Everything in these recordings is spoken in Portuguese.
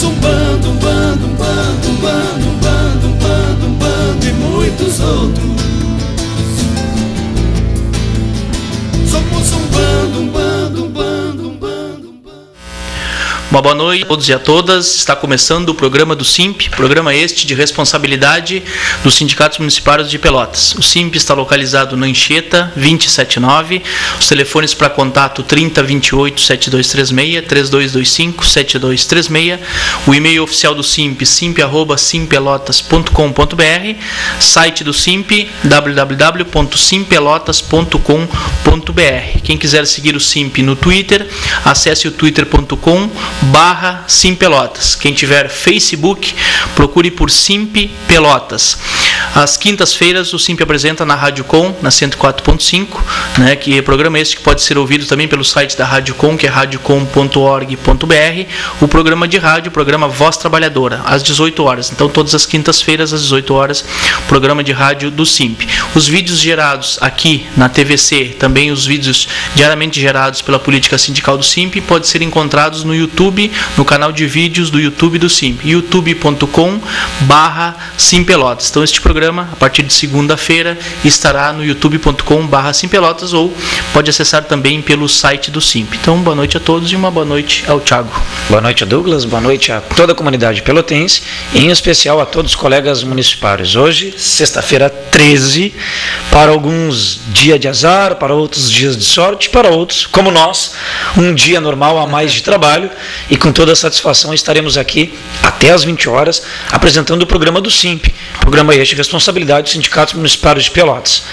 Somos um bando, um bando, um bando, um bando, um bando, um bando, um bando e muitos outros. Somos um bando, um bando, um bando, um bando, um bando. Uma boa noite a todos e a todas. Está começando o programa do SIMP, programa este de responsabilidade dos sindicatos municipais de Pelotas. O SIMP está localizado na Anchieta 279. Os telefones para contato 3028-7236, 3225-7236. O e-mail oficial do SIMP, simp@simpelotas.com.br. Site do SIMP, www.simpelotas.com.br. Quem quiser seguir o SIMP no Twitter, acesse o twitter.com/simpelotas. Quem tiver Facebook, procure por SIMP Pelotas. Às quintas-feiras, o SIMP apresenta na Rádio Com, na 104.5, né, que é programa esse que pode ser ouvido também pelo site da Rádio Com, que é radiocom.org.br, o programa de rádio, o programa Voz Trabalhadora, às 18 horas. Então, todas as quintas-feiras, às 18 horas, programa de rádio do SIMP. Os vídeos gerados aqui na TVC, também os vídeos diariamente gerados pela política sindical do SIMP, podem ser encontrados no YouTube, no canal de vídeos do YouTube do SIMP, youtube.com/simpelotas. Então, este programa, a partir de segunda-feira, estará no youtube.com/simpelotas ou pode acessar também pelo site do SIMP. Então, boa noite a todos e uma boa noite ao Thiago. Boa noite a Douglas, boa noite a toda a comunidade pelotense e em especial a todos os colegas municipais. Hoje, sexta-feira 13, para alguns dia de azar, para outros dias de sorte, para outros, como nós, um dia normal a mais de trabalho, e com toda a satisfação estaremos aqui até às 20 horas apresentando o programa do SIMP, programa este de responsabilidade dos sindicatos municipais de Pelotas.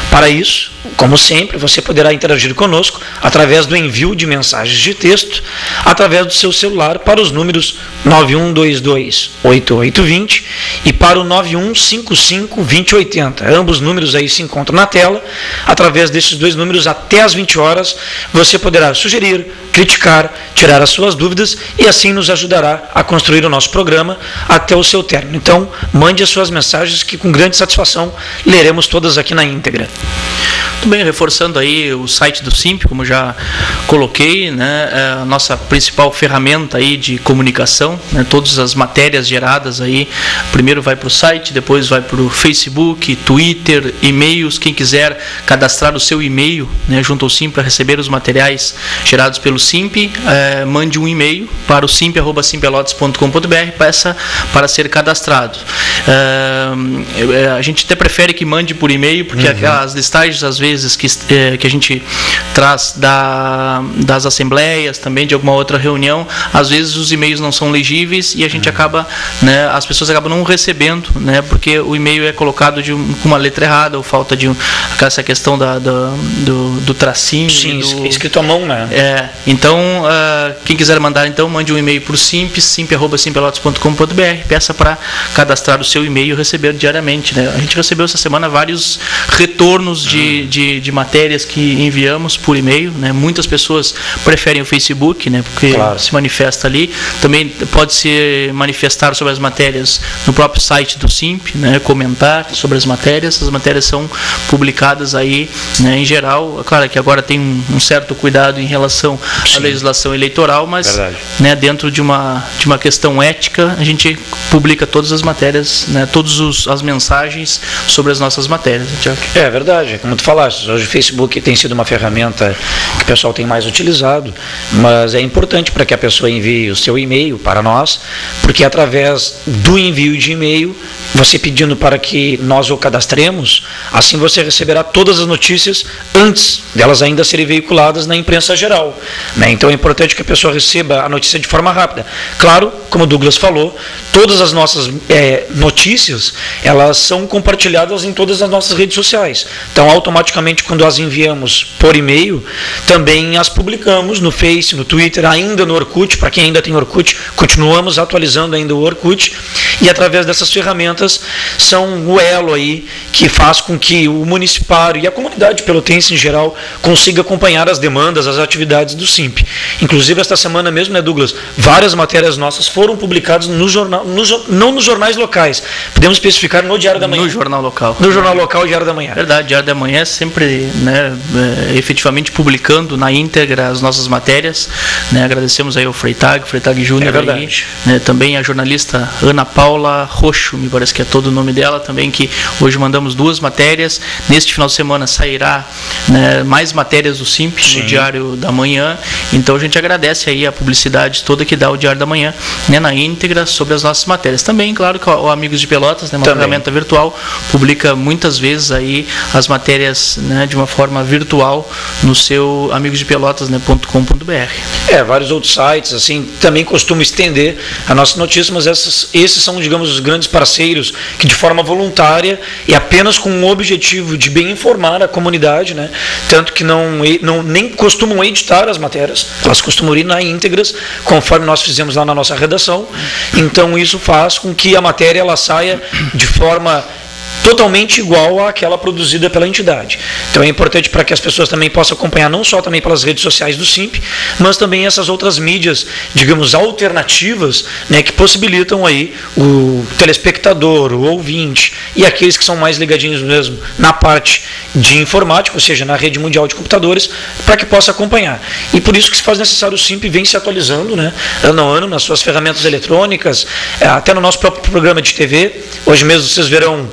Para isso, como sempre, você poderá interagir conosco através do envio de mensagens de texto através do seu celular para os números 9122-8820 e para o 9155-2080. Ambos números aí se encontram na tela. Através desses dois números, até às 20 horas, você poderá sugerir, criticar, tirar as suas dúvidas e assim nos ajudará a construir o nosso programa até o seu término. Então, mande as suas mensagens que com grande satisfação leremos todas aqui na íntegra. Muito bem, reforçando aí o site do SIMP, como já coloquei, né, é a nossa principal ferramenta aí de comunicação, né, todas as matérias geradas aí, primeiro vai para o site, depois vai para o Facebook, Twitter, e-mails. Quem quiser cadastrar o seu e-mail, né, junto ao SIMP para receber os materiais gerados pelo SIMP, mande um e-mail para o simp@simpelotas.com.br, peça para ser cadastrado. A gente até prefere que mande por e-mail, porque aquelas listagens às vezes que a gente traz das assembleias, também de alguma outra reunião, às vezes os e-mails não são legíveis e a gente acaba, né, as pessoas acabam não recebendo, né, porque o e-mail é colocado com uma letra errada ou falta de essa questão do tracinho. Sim, escrito à mão, né? Então, quem quiser mandar, então, mande um e-mail para o simp@simpelotas.com.br, peça para cadastrar o seu e-mail e receber diariamente, né? A gente recebeu essa semana vários retornos de matérias que enviamos por e-mail, né? Muitas pessoas preferem o Facebook, né? Porque se manifesta ali. Também pode se manifestar sobre as matérias no próprio site do SIMP, né? Comentar sobre as matérias. As matérias são publicadas aí, né? Em geral, claro que agora tem um certo cuidado em relação à legislação eleitoral, mas, né, dentro de uma questão ética, a gente publica todas as matérias, né? Todas as mensagens sobre as nossas matérias. Tiago. É verdade, como tu falaste, hoje o Facebook tem sido uma ferramenta que o pessoal tem mais utilizado, mas é importante para que a pessoa envie o seu e-mail para nós, porque através do envio de e-mail, você pedindo para que nós o cadastremos, assim você receberá todas as notícias antes delas ainda serem veiculadas na imprensa geral, né? Então é importante que a pessoa receba a notícia de forma rápida. Claro, como o Douglas falou, todas as nossas notícias, elas são compartilhadas em todas as nossas redes sociais. Então, automaticamente, quando as enviamos por e-mail, também as publicamos no Face, no Twitter, ainda no Orkut. Para quem ainda tem Orkut, continuamos atualizando ainda o Orkut. E através dessas ferramentas, são o elo aí que faz com que o municipário e a comunidade pelotense em geral consiga acompanhar as demandas, as atividades do SIMP. Inclusive, esta semana mesmo, né, Douglas, várias matérias nossas foram publicadas no jornal, não nos jornais locais, podemos especificar no Diário da Manhã. No jornal local. No jornal local, Diário da Manhã. verdade, Diário da Manhã é sempre, né, efetivamente publicando na íntegra as nossas matérias, né? Agradecemos aí ao Freitag Júnior, né? Também a jornalista Ana Paula Roxo, me parece que é todo o nome dela também, que hoje mandamos 2 matérias. Neste final de semana sairá, né, mais matérias do Simp no Diário da Manhã. Então a gente agradece aí a publicidade toda que dá o Diário da Manhã, né, na íntegra sobre as nossas matérias. Também, claro, que o Amigos de Pelotas, né, uma ferramenta virtual, publica muitas vezes aí as matérias, né, de uma forma virtual no seu amigosdepelotas.com.br. Vários outros sites assim também costumam estender a nossa notícia, mas esses são, digamos, os grandes parceiros que de forma voluntária e apenas com o objetivo de bem informar a comunidade, né, tanto que nem costumam editar as matérias, elas costumam ir na íntegras, conforme nós fizemos lá na nossa redação. Então isso faz com que a matéria ela saia de forma totalmente igual àquela produzida pela entidade. Então é importante para que as pessoas também possam acompanhar, não só também pelas redes sociais do Simp, mas também essas outras mídias, digamos, alternativas, né, que possibilitam aí o telespectador, o ouvinte e aqueles que são mais ligadinhos mesmo na parte de informática, ou seja, na rede mundial de computadores, para que possa acompanhar. E por isso que se faz necessário, o Simp vem se atualizando, né, ano a ano, nas suas ferramentas eletrônicas, até no nosso próprio programa de TV. Hoje mesmo vocês verão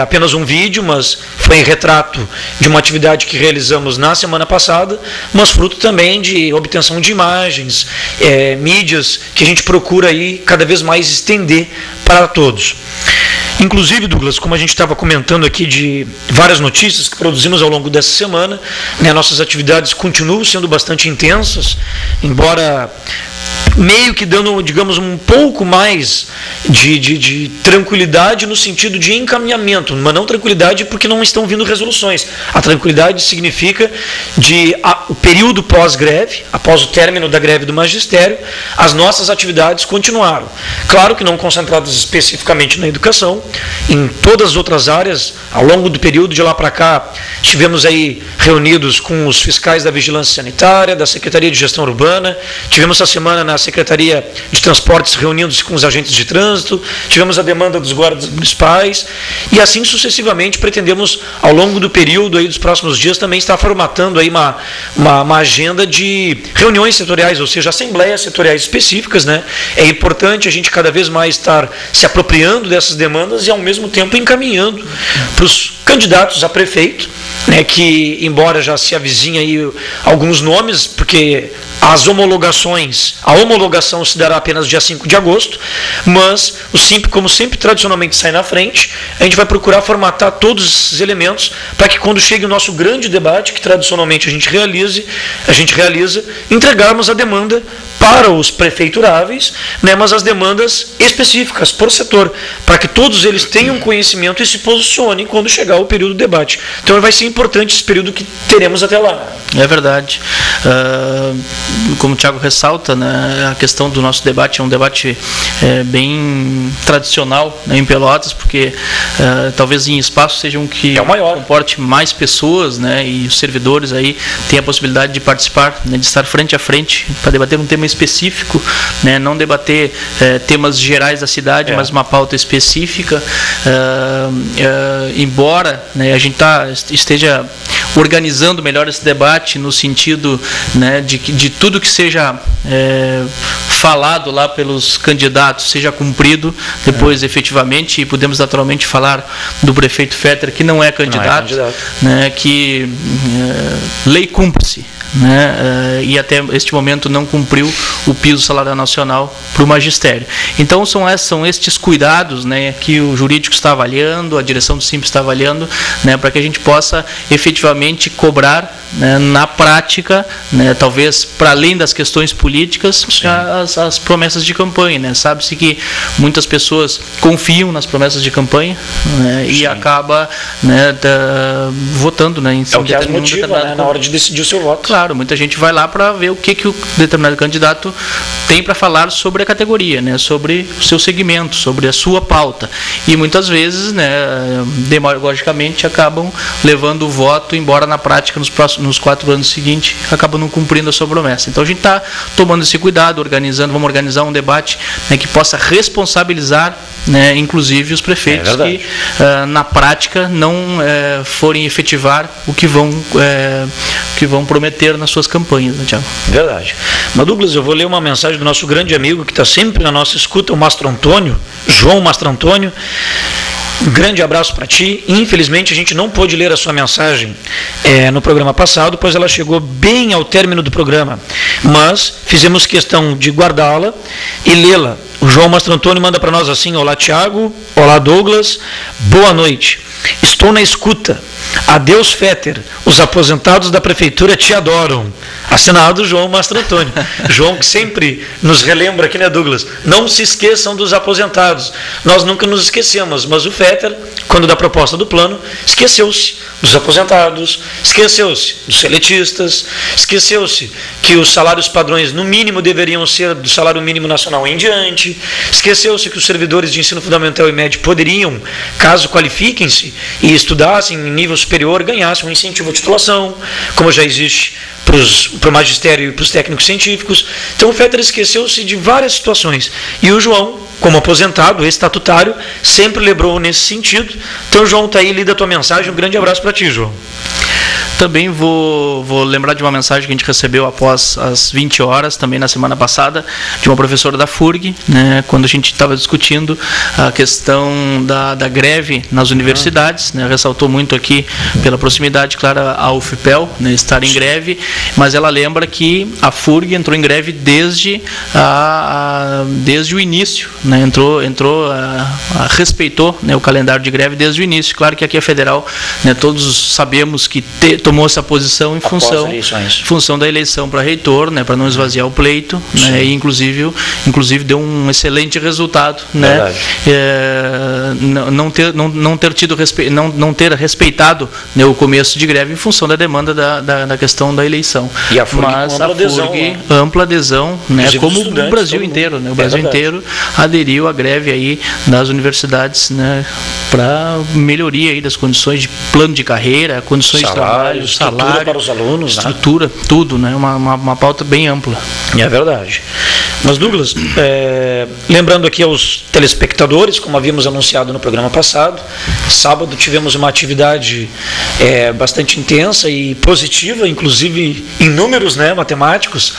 apenas um vídeo, mas foi em retrato de uma atividade que realizamos na semana passada, mas fruto também de obtenção de imagens, mídias que a gente procura aí cada vez mais estender para todos. Inclusive, Douglas, como a gente estava comentando aqui de várias notícias que produzimos ao longo dessa semana, né, nossas atividades continuam sendo bastante intensas, embora meio que dando, digamos, um pouco mais de tranquilidade no sentido de encaminhamento, mas não tranquilidade porque não estão vindo resoluções. A tranquilidade significa o período pós-greve, após o término da greve do magistério, as nossas atividades continuaram. Claro que não concentradas especificamente na educação, em todas as outras áreas. Ao longo do período de lá para cá, estivemos aí reunidos com os fiscais da Vigilância Sanitária, da Secretaria de Gestão Urbana, tivemos essa semana na Secretaria de Transportes reunindo-se com os agentes de trânsito, tivemos a demanda dos guardas municipais e assim sucessivamente pretendemos ao longo do período aí dos próximos dias também estar formatando aí uma agenda de reuniões setoriais, ou seja, assembleias setoriais específicas, né? É importante a gente cada vez mais estar se apropriando dessas demandas e ao mesmo tempo encaminhando para os candidatos a prefeito, né, que embora já se avizinhe aí alguns nomes, porque a homologação se dará apenas dia 5 de agosto, mas o Simp, como sempre, tradicionalmente sai na frente. A gente vai procurar formatar todos esses elementos para que quando chegue o nosso grande debate, que tradicionalmente a gente realiza, entregarmos a demanda para os prefeituráveis, né, mas as demandas específicas por setor, para que todos eles tenham conhecimento e se posicionem quando chegar o período do debate. Então vai ser importante esse período que teremos até lá. É verdade. Como o Thiago ressalta, né, a questão do nosso debate é um debate bem tradicional, né, em Pelotas, porque talvez em espaço seja um que comporte mais pessoas, né, e os servidores aí têm a possibilidade de participar, né, de estar frente a frente para debater um tema específico, né, não debater temas gerais da cidade, mas uma pauta específica. Embora, né, a gente esteja organizando melhor esse debate no sentido, né, de tudo que seja falado lá pelos candidatos seja cumprido depois efetivamente, e podemos naturalmente falar do prefeito Fetter, que não é candidato, né, que lei cumpre-se, né, e até este momento não cumpriu o piso salarial nacional para o magistério. Então são estes cuidados, né, que o jurídico está avaliando, a direção do Simp está avaliando, né, para que a gente possa efetivamente cobrar, né, na prática, né, talvez para além das questões políticas, as promessas de campanha, né? Sabe-se que muitas pessoas confiam nas promessas de campanha, né, e acaba, né, votando, né, em o que as motiva, né, na hora de decidir o seu voto. claro, muita gente vai lá para ver o que o determinado candidato tem para falar sobre a categoria, né, sobre o seu segmento, sobre a sua pauta. E muitas vezes, né, demagogicamente, acabam levando o voto, embora na prática, nos 4 anos seguintes, acabam não cumprindo a sua promessa. Então a gente está tomando esse cuidado, vamos organizar um debate, né, que possa responsabilizar, né, inclusive os prefeitos que na prática não forem efetivar o que vão prometer nas suas campanhas, né, Tiago? Verdade. Mas, Douglas, eu vou ler uma mensagem do nosso grande amigo que está sempre na nossa escuta, o Mastro Antônio, João Mastro Antônio. Um grande abraço para ti. Infelizmente a gente não pôde ler a sua mensagem no programa passado, pois ela chegou bem ao término do programa, mas fizemos questão de guardá-la e lê-la. O João Mastro Antônio manda para nós assim: olá Tiago, olá Douglas, boa noite, estou na escuta. Adeus Fetter, os aposentados da prefeitura te adoram. Assinado João Mastro Antônio. João que sempre nos relembra aqui, né, Douglas? Não se esqueçam dos aposentados. Nós nunca nos esquecemos, mas o Fetter, quando da proposta do plano, esqueceu-se dos aposentados, esqueceu-se dos seletistas, esqueceu-se que os salários padrões no mínimo deveriam ser do salário mínimo nacional em diante, esqueceu-se que os servidores de ensino fundamental e médio poderiam, caso qualifiquem-se e estudassem em nível superior, ganhassem um incentivo à titulação, como já existe para o magistério e para os técnicos científicos. Então o Fetter esqueceu-se de várias situações. E o João, como aposentado, estatutário, sempre lembrou nesse sentido. Então, João, está aí, lida a tua mensagem. Um grande abraço para ti, João. Também vou lembrar de uma mensagem que a gente recebeu após as 20 horas, também na semana passada, de uma professora da FURG, né, quando a gente estava discutindo a questão da greve nas universidades, né, ressaltou muito aqui pela proximidade, claro, a UFPEL, né, estar em greve, mas ela lembra que a FURG entrou em greve desde o início, né, respeitou, né, o calendário de greve desde o início. Claro que aqui a federal, né, todos sabemos que tomou essa posição em função da eleição para reitor, né, para não esvaziar o pleito, né, e inclusive deu um excelente resultado, né, não ter respeitado, né, o começo de greve em função da demanda da questão da eleição. E a FURG, mas ampla adesão, né, como o Brasil inteiro, né, o Brasil inteiro aderiu à greve aí das universidades, né, para melhoria aí das condições de plano de carreira, condições de trabalho, salário para os alunos, estrutura, né? Tudo, né? Uma pauta bem ampla. É verdade. Mas, Douglas, lembrando aqui aos telespectadores, como havíamos anunciado no programa passado, sábado tivemos uma atividade bastante intensa e positiva, inclusive em números, né, matemáticos,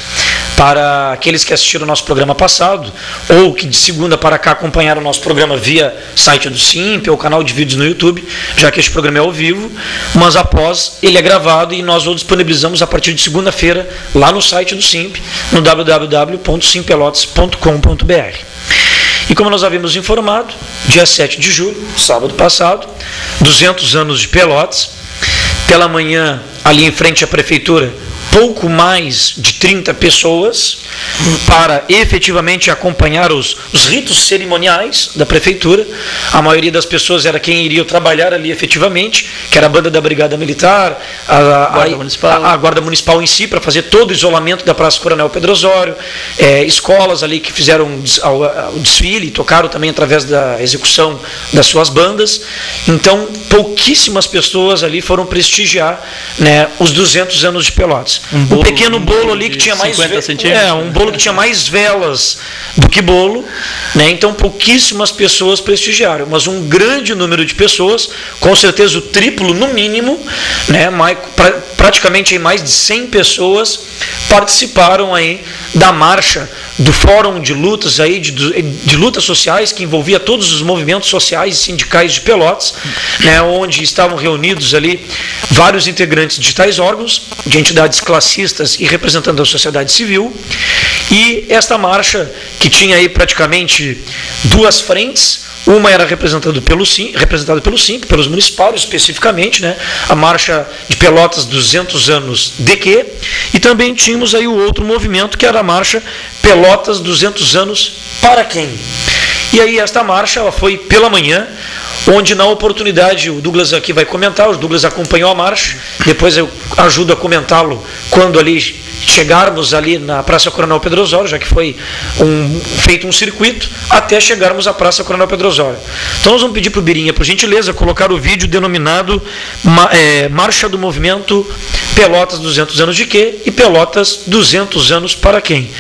para aqueles que assistiram o nosso programa passado, ou que de segunda para cá acompanharam o nosso programa via site do SIMP ou canal de vídeos no YouTube, já que este programa é ao vivo, mas após ele é gravado e nós o disponibilizamos a partir de segunda-feira lá no site do SIMP, no www.simpelotas.com.br. E como nós havíamos informado, dia 7 de julho, sábado passado, 200 anos de Pelotas, pela manhã, ali em frente à prefeitura, pouco mais de 30 pessoas para efetivamente acompanhar os ritos cerimoniais da prefeitura. A maioria das pessoas era quem iria trabalhar ali efetivamente, que era a banda da Brigada Militar, a Guarda Municipal em si, para fazer todo o isolamento da Praça Coronel Pedro Osório, escolas ali que fizeram o desfile, tocaram também através da execução das suas bandas. Então, pouquíssimas pessoas ali foram prestigiar, né, os 200 anos de Pelotas. Um pequeno bolo ali que tinha mais um bolo que tinha mais velas do que bolo, né? Então pouquíssimas pessoas prestigiaram, mas um grande número de pessoas, com certeza o triplo no mínimo, né? Praticamente mais de 100 pessoas participaram aí da marcha do Fórum de Lutas aí de lutas sociais, que envolvia todos os movimentos sociais e sindicais de Pelotas, né, onde estavam reunidos ali vários integrantes de tais órgãos, de entidades classistas e representantes da sociedade civil. E esta marcha, que tinha aí praticamente duas frentes, uma era representada pelo SIMP, pelos municipais especificamente, né? A marcha de Pelotas 200 anos de quê? E também tínhamos aí o outro movimento, que era a marcha Pelotas 200 anos para quem? E aí esta marcha ela foi pela manhã, onde na oportunidade, o Douglas aqui vai comentar, o Douglas acompanhou a marcha, depois eu ajudo a comentá-lo quando ali chegarmos ali na Praça Coronel Pedro Osório, já que foi feito um circuito, até chegarmos à Praça Coronel Pedro Osório. Então nós vamos pedir para o Birinha, por gentileza, colocar o vídeo denominado Marcha do Movimento Pelotas 200 anos de quê? E Pelotas 200 anos para quem?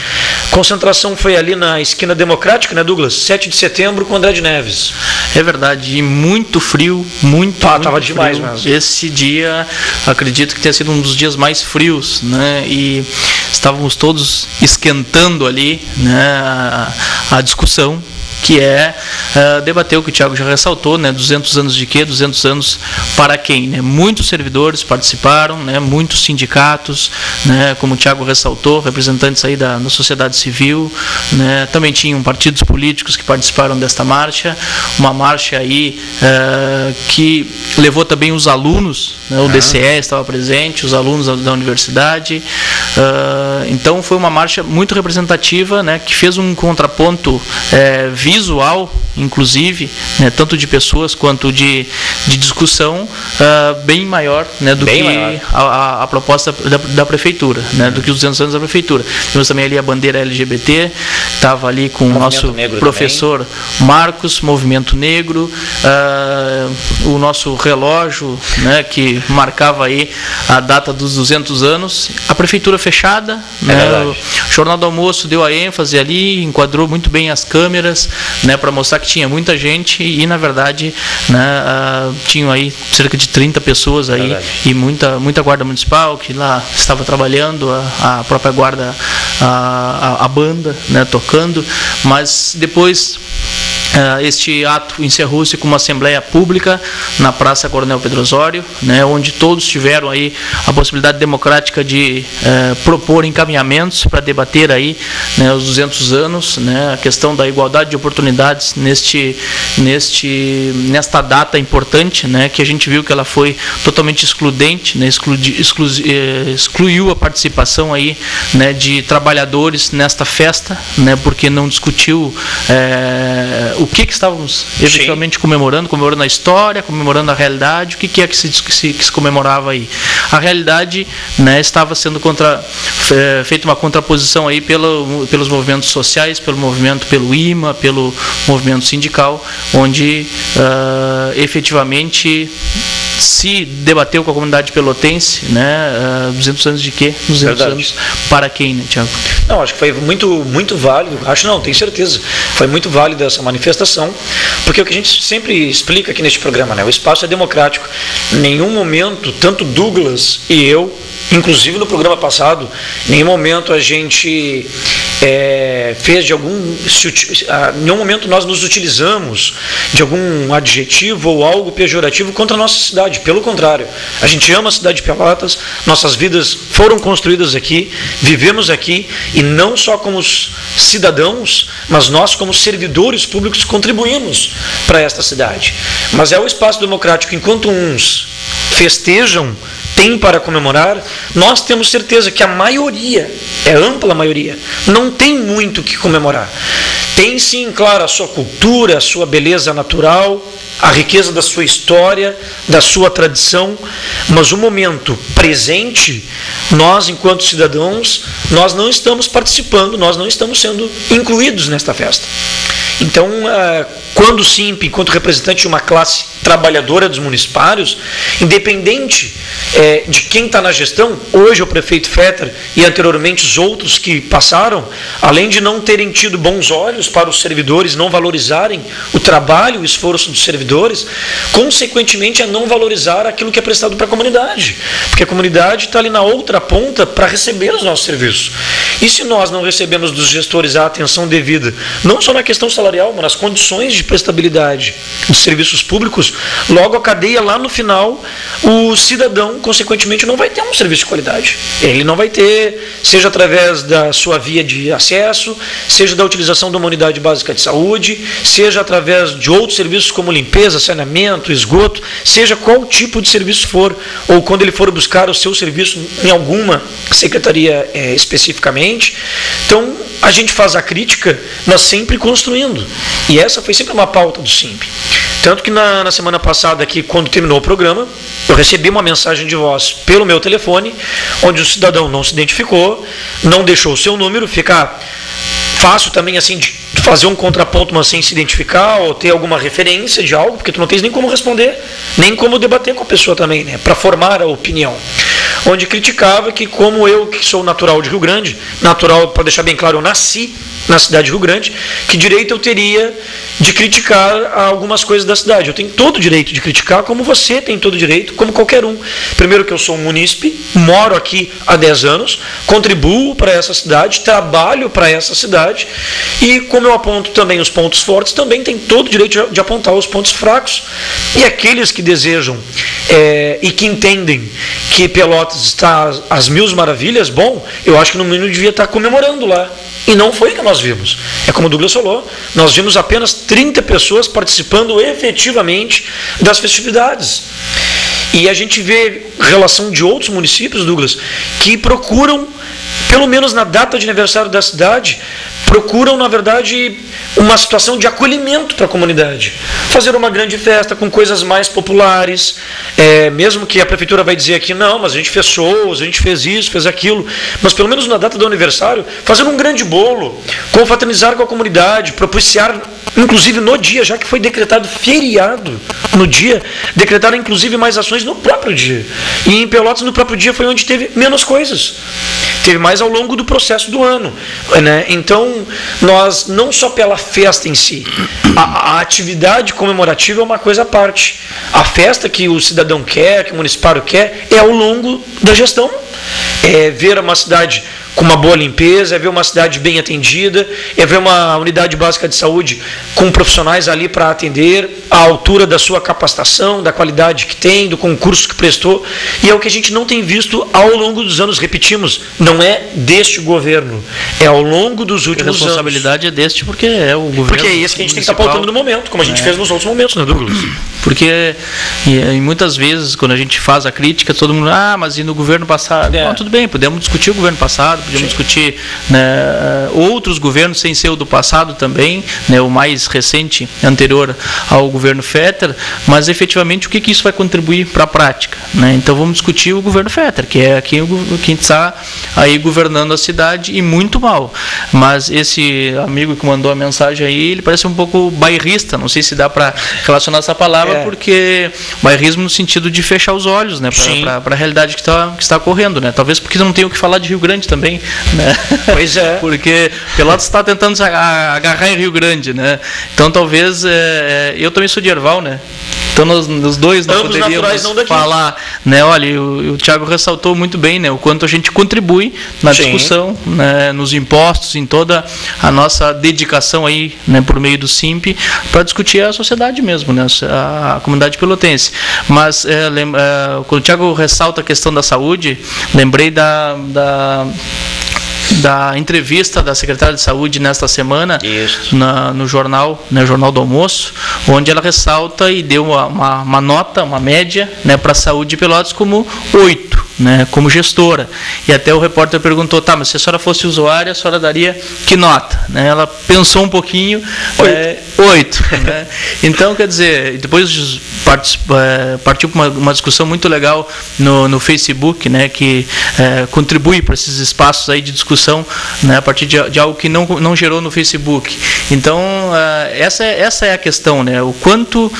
Concentração foi ali na esquina Democrática, né, Douglas? 7 de setembro com André de Neves. É verdade, e muito frio, muito tava demais mesmo. Esse dia, acredito que tenha sido um dos dias mais frios, né? E estávamos todos esquentando ali, né, a discussão, que é debater o que o Thiago já ressaltou, né, 200 anos de quê? 200 anos para quem? Né? Muitos servidores participaram, né, muitos sindicatos, né, como o Thiago ressaltou, representantes aí da sociedade civil, né, também tinham partidos políticos que participaram desta marcha, uma marcha aí que levou também os alunos, né, o DCE estava presente, os alunos da universidade, então foi uma marcha muito representativa, né, que fez um contraponto visual, inclusive, né, tanto de pessoas quanto de discussão, bem maior, né, do bem que maior. A proposta da prefeitura, né, do que os 200 anos da prefeitura. Temos também ali a bandeira LGBT, estava ali com o nosso professor também. Marcos, Movimento Negro, o nosso relógio, né, que marcava aí a data dos 200 anos, a prefeitura fechada, né, o Jornal do Almoço deu a ênfase ali, enquadrou muito bem as câmeras, né, para mostrar que tinha muita gente e, na verdade, né, tinham aí cerca de 30 pessoas aí e muita guarda municipal que lá estava trabalhando, a própria guarda, a banda, né, tocando, mas depois este ato encerrou-se com uma assembleia pública na Praça Coronel Pedro Osório, né, onde todos tiveram aí a possibilidade democrática de propor encaminhamentos para debater aí, né, os 200 anos, né, a questão da igualdade de oportunidades nesta data importante, né, que a gente viu que ela foi totalmente excludente, né, excluiu a participação aí, né, de trabalhadores nesta festa, né, porque não discutiu o que estávamos efetivamente comemorando a história, comemorando a realidade, o que é que se comemorava aí. A realidade, né, estava sendo feita uma contraposição aí pelos movimentos sociais, pelo IMA, pelo movimento sindical, onde efetivamente se debateu com a comunidade pelotense, né, 200 anos de quê? 200 anos para quem, né, Thiago? Não, acho que foi muito válido, tenho certeza, foi muito válido essa manifestação, porque o que a gente sempre explica aqui neste programa, né, o espaço é democrático. Em nenhum momento, tanto Douglas e eu, inclusive no programa passado, em nenhum momento a gente em nenhum momento nós nos utilizamos de algum adjetivo ou algo pejorativo contra a nossa cidade. Pelo contrário, a gente ama a cidade de Pelotas, nossas vidas foram construídas aqui, vivemos aqui, e não só como cidadãos, mas nós como servidores públicos contribuímos para esta cidade. Mas é o espaço democrático, enquanto uns festejam, tem para comemorar, nós temos certeza que a maioria, ampla maioria, não tem muito o que comemorar. Tem sim, claro, a sua cultura, a sua beleza natural, a riqueza da sua história, da sua tradição, mas o momento presente, nós, enquanto cidadãos, nós não estamos participando, nós não estamos sendo incluídos nesta festa. Então, quando o SIMP, enquanto representante de uma classe trabalhadora dos municipários, independente de quem está na gestão, hoje o prefeito Fetter e anteriormente os outros que passaram, além de não terem tido bons olhos para os servidores, não valorizarem o trabalho, o esforço dos servidores, consequentemente a não valorizar aquilo que é prestado para a comunidade, porque a comunidade está ali na outra ponta para receber os nossos serviços. E se nós não recebemos dos gestores a atenção devida, não só na questão salarial, mas nas condições de prestabilidade dos serviços públicos, logo a cadeia lá no final, o cidadão, consequentemente, não vai ter um serviço de qualidade. Ele não vai ter, seja através da sua via de acesso, seja da utilização de uma unidade básica de saúde, seja através de outros serviços como limpeza, saneamento, esgoto, seja qual tipo de serviço for, ou quando ele for buscar o seu serviço em alguma secretaria especificamente. Então, a gente faz a crítica, mas sempre construindo. E essa foi sempre uma pauta do SIMP. Tanto que na semana passada, aqui, quando terminou o programa, eu recebi uma mensagem de voz pelo meu telefone, onde o cidadão não se identificou, não deixou o seu número, fica fácil também assim de fazer um contraponto, mas sem se identificar ou ter alguma referência de algo, porque tu não tens nem como responder, nem como debater com a pessoa também, né, para formar a opinião. Onde criticava que, como eu, que sou natural de Rio Grande, natural, para deixar bem claro, eu nasci na cidade de Rio Grande, que direito eu teria de criticar algumas coisas da cidade? Eu tenho todo o direito de criticar, como você tem todo o direito, como qualquer um. Primeiro que eu sou um munícipe, moro aqui há 10 anos, contribuo para essa cidade, trabalho para essa cidade, e como eu aponto também os pontos fortes, também tem todo o direito de apontar os pontos fracos. E aqueles que desejam e que entendem que Pelotas está às mil maravilhas, bom, eu acho que no mínimo devia estar comemorando lá. E não foi o que nós vimos. É como o Douglas falou, nós vimos apenas 30 pessoas participando efetivamente das festividades. E a gente vê relação de outros municípios, Douglas, que procuram, pelo menos na data de aniversário da cidade, procuram, na verdade, uma situação de acolhimento para a comunidade. Fazer uma grande festa com coisas mais populares, mesmo que a prefeitura vai dizer aqui, não, mas a gente fez shows, a gente fez isso, fez aquilo, mas pelo menos na data do aniversário, fazer um grande bolo, confraternizar com a comunidade, propiciar, inclusive no dia, já que foi decretado feriado no dia, decretaram inclusive mais ações no próprio dia. E em Pelotas, no próprio dia, foi onde teve menos coisas. Teve mais ao longo do processo do ano, né? Então, nós, não só pela festa em si, a atividade comemorativa é uma coisa à parte. A festa que o cidadão quer, que o municipário quer, é ao longo da gestão. É ver uma cidade com uma boa limpeza, é ver uma cidade bem atendida, é ver uma unidade básica de saúde com profissionais ali para atender, à altura da sua capacitação, da qualidade que tem, do concurso que prestou, e é o que a gente não tem visto ao longo dos anos, repetimos, não é deste governo, é ao longo dos últimos anos. A responsabilidade é deste porque é o governo. Porque é isso que a gente tem que estar pautando no momento, como a gente fez nos outros momentos, né, Douglas? Porque muitas vezes, quando a gente faz a crítica, todo mundo, mas e no governo passado? Não, tudo bem, podemos discutir o governo passado, podemos discutir, né, outros governos sem ser o do passado também, né, o mais recente, anterior ao governo Fetter, mas efetivamente o que isso vai contribuir para a prática, né? Então vamos discutir o governo Fetter, que é quem está aí governando a cidade, e muito mal. Mas esse amigo que mandou a mensagem aí, ele parece um pouco bairrista, não sei se dá para relacionar essa palavra, porque bairrismo no sentido de fechar os olhos, né, para a realidade que está ocorrendo, né? Talvez porque não tem o que falar de Rio Grande também, né? Pois é. Porque Pelotas está tentando se agarrar em Rio Grande, né? Então talvez, eu também sou de Erval, né? Então nós dois não poderíamos falar, né? Olha, o Thiago ressaltou muito bem, né, o quanto a gente contribui na discussão, né, nos impostos, em toda a nossa dedicação aí, né, por meio do SIMP, para discutir a sociedade mesmo, né, a comunidade pelotense. Mas quando o Thiago ressalta a questão da saúde, lembrei da entrevista da secretária de Saúde nesta semana no jornal, né, Jornal do Almoço, onde ela ressalta e deu uma nota, uma média, né, para a saúde de Pelotas como 8, né, como gestora. E até o repórter perguntou, mas se a senhora fosse usuária, a senhora daria que nota? Né? Ela pensou um pouquinho, 8. Né? Então, quer dizer, depois partiu para uma discussão muito legal no Facebook, né, que contribui para esses espaços aí de discussão, né, a partir de algo que não gerou no Facebook. Então, essa é a questão, né, o quanto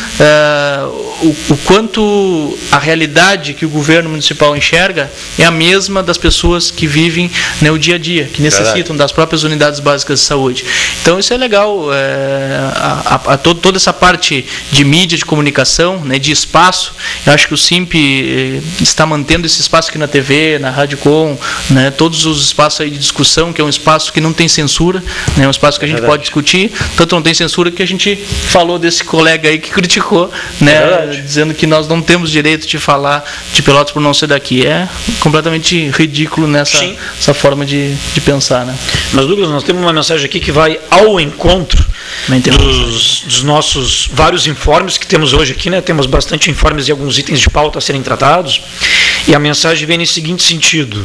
a realidade que o governo municipal enxerga é a mesma das pessoas que vivem, né, o dia a dia, que necessitam das próprias unidades básicas de saúde. Então, isso é legal, toda essa parte de mídia, de comunicação, né, de espaço. Eu acho que o SIMP está mantendo esse espaço aqui na TV, na Rádio Com, né, todos os espaços aí de discussão, que é um espaço que não tem censura, né, um espaço que a gente pode discutir, tanto não tem censura que a gente falou desse colega aí que criticou, né, dizendo que nós não temos direito de falar de Pelotas por não ser daqui. É completamente ridículo essa forma de pensar, né? Mas, Douglas, nós temos uma mensagem aqui que vai ao encontro dos nossos vários informes que temos hoje aqui, né? Temos bastante informes e alguns itens de pauta a serem tratados, e a mensagem vem nesse seguinte sentido: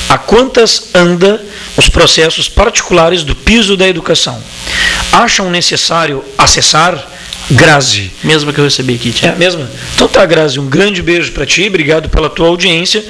a quantas anda os processos particulares do piso da educação? Acham necessário acessar Grazi. Mesma que eu recebi aqui, tia. É a mesma? Então tá, Grazi, um grande beijo para ti, obrigado pela tua audiência.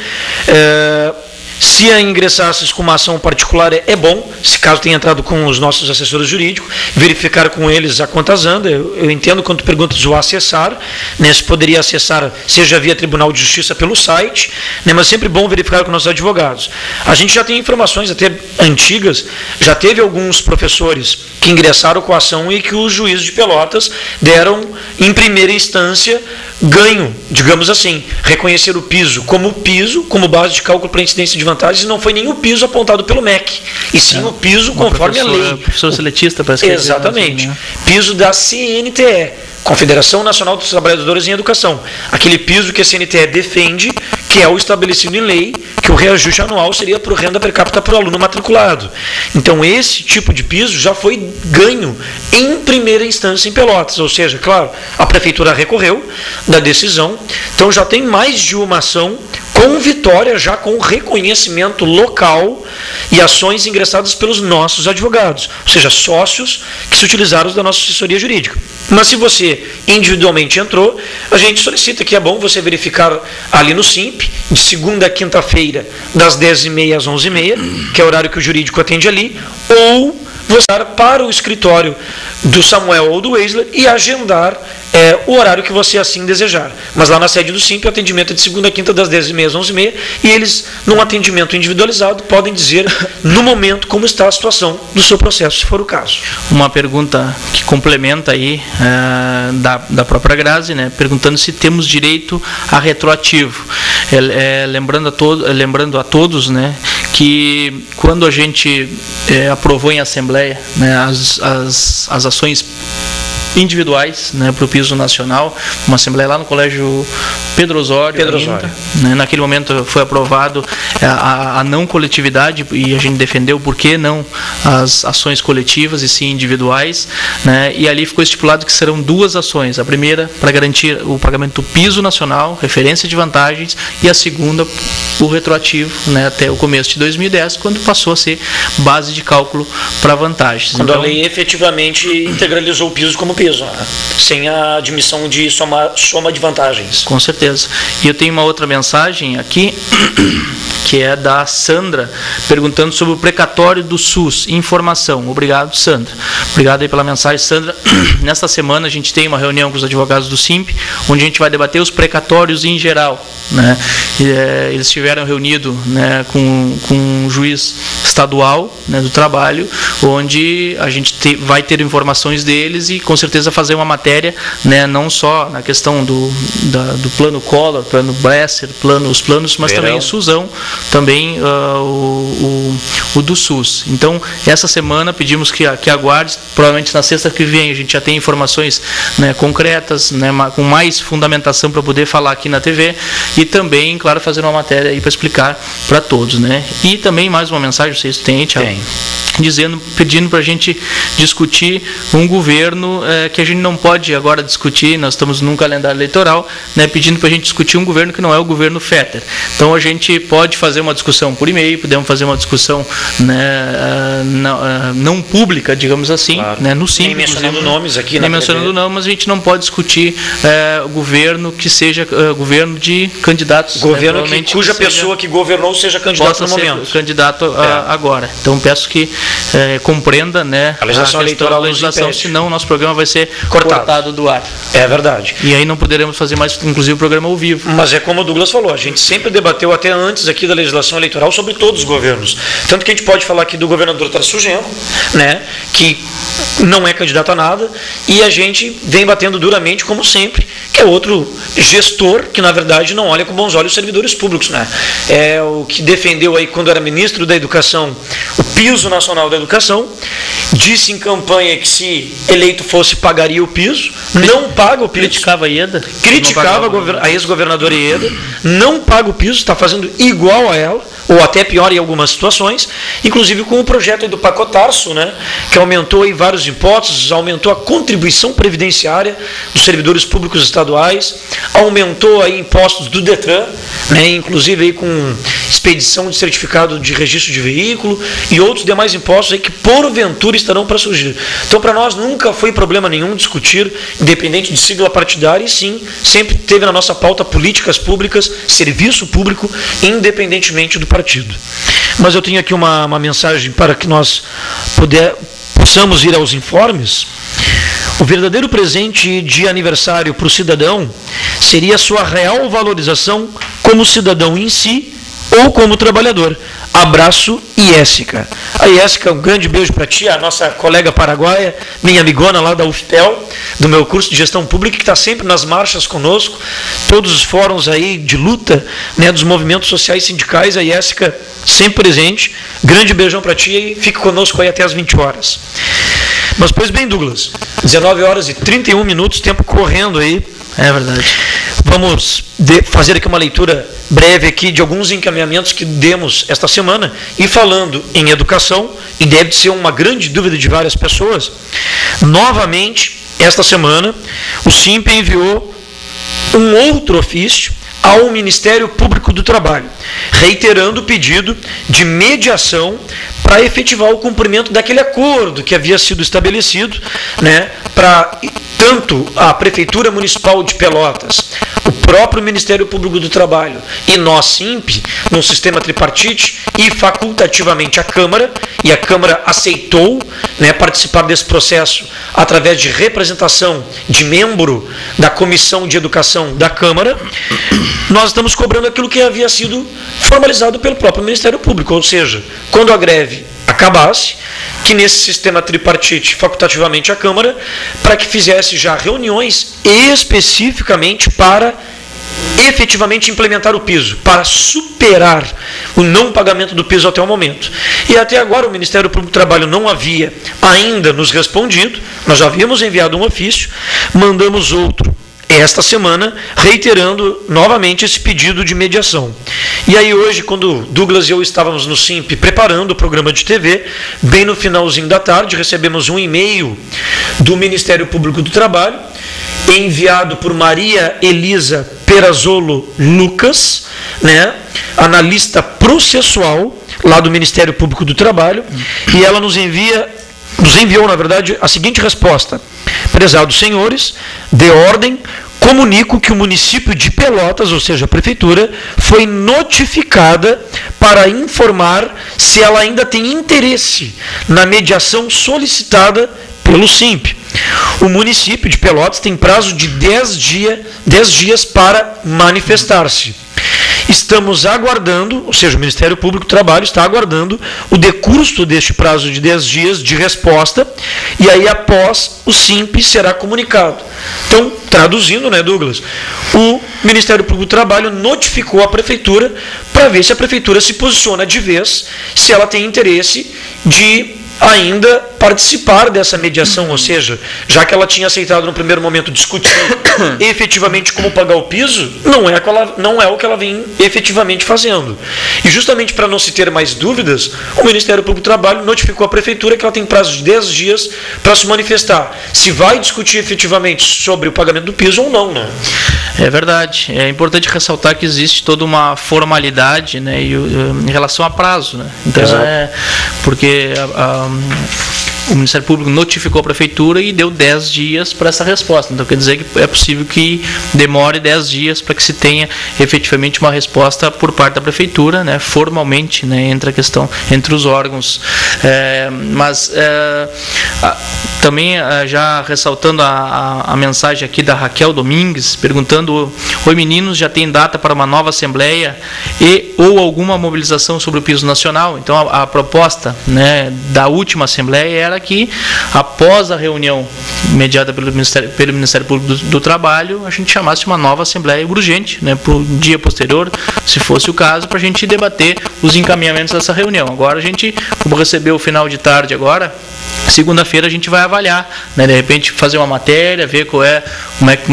Se ingressasses com uma ação particular é bom, se caso tenha entrado com os nossos assessores jurídicos, verificar com eles a contas anda. Eu entendo quando tu perguntas o acessar, né, se poderia acessar, seja via Tribunal de Justiça pelo site, né, mas sempre bom verificar com nossos advogados. A gente já tem informações até antigas, já teve alguns professores que ingressaram com a ação e que os juízes de Pelotas deram, em primeira instância, ganho, digamos assim, reconhecer o piso, como base de cálculo para incidência de vantagens, e não foi nem o piso apontado pelo MEC, e sim o piso conforme a lei. Professor seletista, parece que exatamente. Assim, né? Piso da CNTE, Confederação Nacional dos Trabalhadores em Educação. Aquele piso que a CNTE defende, que é o estabelecido em lei, que o reajuste anual seria por renda per capita por aluno matriculado. Então, esse tipo de piso já foi ganho em primeira instância em Pelotas, ou seja, claro, a prefeitura recorreu da decisão, então já tem mais de uma ação com vitória, já com reconhecimento local e ações ingressadas pelos nossos advogados, ou seja, sócios que se utilizaram da nossa assessoria jurídica. Mas se você individualmente entrou, a gente solicita que é bom você verificar ali no SIMP, de segunda a quinta-feira, das 10h30 às 11h30, que é o horário que o jurídico atende ali, ou você ir para o escritório do Samuel ou do Weisler e agendar o horário que você assim desejar. Mas lá na sede do SIMP, o atendimento é de segunda a quinta, das 10h30 às 11h30, e eles, num atendimento individualizado, podem dizer, no momento, como está a situação do seu processo, se for o caso. Uma pergunta que complementa aí da própria Grazi, né, perguntando se temos direito a retroativo. Lembrando a todos, né, que quando a gente aprovou em Assembleia, né, as ações individuais, né, para o piso nacional, uma assembleia lá no Colégio Pedro Osório. Né, naquele momento foi aprovado a não coletividade, e a gente defendeu por que não as ações coletivas e sim individuais, né, e ali ficou estipulado que serão duas ações: a primeira para garantir o pagamento do piso nacional, referência de vantagens, e a segunda o retroativo, né, até o começo de 2010, quando passou a ser base de cálculo para vantagens. Quando a lei efetivamente integralizou o piso como piso, né? Sem a admissão de soma de vantagens. Com certeza. E eu tenho uma outra mensagem aqui, que é da Sandra, perguntando sobre o precatório do SUS. Informação. Obrigado, Sandra. Obrigado aí pela mensagem, Sandra. Nesta semana a gente tem uma reunião com os advogados do SIMP, onde a gente vai debater os precatórios em geral, né? Eles estiveram reunidos, né, com um juiz estadual, né, do trabalho, onde a gente vai ter informações deles e com certeza fazer uma matéria, né, não só na questão do plano Collor, plano Bresser, os planos, mas também o SUSão, também o do SUS. Então, essa semana pedimos que aguarde, provavelmente na sexta que vem a gente já tem informações, né, concretas, né, com mais fundamentação para poder falar aqui na TV, e também, claro, fazer uma matéria aí para explicar para todos, né? E também mais uma mensagem, não sei se tem, Thiago, pedindo para a gente discutir um governo que a gente não pode agora discutir, nós estamos num calendário eleitoral, né, pedindo para a gente discutir um governo que não é o governo Fetter. Então a gente pode fazer uma discussão por e-mail, podemos fazer uma discussão, né, não pública, digamos assim, claro, né, no SIMP. Nem mencionando nomes aqui, nem mencionando nomes, mas a gente não pode discutir governo que seja governo de candidatos. Governo, né, cuja pessoa que governou seja candidato no momento. Candidato agora. Então peço que compreenda, né, a legislação eleitoral, senão o nosso programa vai ser cortado do ar. É verdade. E aí não poderemos fazer mais, inclusive, o programa ao vivo. Mas é como o Douglas falou, a gente sempre debateu até antes aqui da legislação eleitoral sobre todos os governos. Tanto que a gente pode falar aqui do governador Tarcísio Genro, né, que não é candidato a nada, e a gente vem batendo duramente, como sempre, que é outro gestor que, na verdade, não olha com bons olhos os servidores públicos, né? É o que defendeu aí, quando era ministro da Educação, o piso nacional da educação, disse em campanha que se eleito fosse, pagaria o piso, não paga o piso. Criticava a Ieda. Criticava a ex-governadora Ieda, não paga o piso, está fazendo igual a ela, ou até pior em algumas situações, inclusive com o projeto aí do pacotarço, né, que aumentou aí vários impostos, aumentou a contribuição previdenciária dos servidores públicos estaduais, aumentou aí impostos do Detran, né, inclusive aí com expedição de certificado de registro de veículo e outros demais impostos aí que porventura estarão para surgir. Então, para nós nunca foi problema nenhum discutir, independente de sigla partidária, e sim, sempre teve na nossa pauta políticas públicas, serviço público, independentemente do partido. Mas eu tenho aqui uma mensagem para que nós possamos ir aos informes. O verdadeiro presente de aniversário para o cidadão seria a sua real valorização como cidadão em si ou como trabalhador. Abraço, Jéssica. A Jéssica, um grande beijo para ti, a nossa colega paraguaia, minha amigona lá da UFPEL, do meu curso de gestão pública, que está sempre nas marchas conosco, todos os fóruns aí de luta, né, dos movimentos sociais e sindicais, a Jéssica sempre presente. Grande beijão para ti e fique conosco aí até as 20 horas. Mas, pois bem, Douglas, 19 horas e 31 minutos, tempo correndo aí. É verdade. Vamos fazer aqui uma leitura breve aqui de alguns encaminhamentos que demos esta semana. E falando em educação, e deve ser uma grande dúvida de várias pessoas, novamente, esta semana, o SIMP enviou um outro ofício ao Ministério Público do Trabalho, reiterando o pedido de mediação para efetivar o cumprimento daquele acordo que havia sido estabelecido, né, para tanto a Prefeitura Municipal de Pelotas, o próprio Ministério Público do Trabalho e nós, SIMP, num sistema tripartite, e facultativamente a Câmara, e a Câmara aceitou, né, participar desse processo através de representação de membro da Comissão de Educação da Câmara. Nós estamos cobrando aquilo que havia sido formalizado pelo próprio Ministério Público, ou seja, quando a greve acabasse, que nesse sistema tripartite, facultativamente a Câmara, para que fizesse já reuniões especificamente para efetivamente implementar o piso, para superar o não pagamento do piso até o momento. E até agora o Ministério Público do Trabalho não havia ainda nos respondido, nós já havíamos enviado um ofício, mandamos outro esta semana, reiterando novamente esse pedido de mediação. E aí hoje, quando Douglas e eu estávamos no SIMP preparando o programa de TV, bem no finalzinho da tarde, recebemos um e-mail do Ministério Público do Trabalho, enviado por Maria Elisa Perazzolo Lucas, né, analista processual lá do Ministério Público do Trabalho, e ela nos enviou, na verdade, a seguinte resposta: prezados senhores, de ordem, comunico que o município de Pelotas, ou seja, a prefeitura, foi notificada para informar se ela ainda tem interesse na mediação solicitada pelo SIMP. O município de Pelotas tem prazo de 10 dias para manifestar-se. Estamos aguardando, ou seja, o Ministério Público do Trabalho está aguardando o decurso deste prazo de 10 dias de resposta, e aí após o SIMP será comunicado. Então, traduzindo, né, Douglas, o Ministério Público do Trabalho notificou a Prefeitura para ver se a Prefeitura se posiciona de vez, se ela tem interesse de ainda participar dessa mediação, ou seja, já que ela tinha aceitado no primeiro momento discutir efetivamente como pagar o piso, não é o que ela vem efetivamente fazendo. E justamente para não se ter mais dúvidas, o Ministério Público do Trabalho notificou a Prefeitura que ela tem prazo de 10 dias para se manifestar se vai discutir efetivamente sobre o pagamento do piso ou não, né? É verdade. É importante ressaltar que existe toda uma formalidade, né, em relação a prazo, né? Então, porque o Ministério Público notificou a Prefeitura e deu 10 dias para essa resposta. Então, quer dizer que é possível que demore 10 dias para que se tenha efetivamente uma resposta por parte da Prefeitura, né, formalmente, né, entre a questão, entre os órgãos. Também já ressaltando a mensagem aqui da Raquel Domingues, perguntando: oi meninos, já tem data para uma nova assembleia ou alguma mobilização sobre o piso nacional? Então a proposta, né, da última assembleia era que após a reunião mediada pelo Ministério Público do Trabalho, a gente chamasse uma nova assembleia urgente, né, para o dia posterior, se fosse o caso, para a gente debater os encaminhamentos dessa reunião. Agora a gente, como recebeu o final de tarde agora, segunda-feira a gente vai avaliar, né, de repente fazer uma matéria, ver como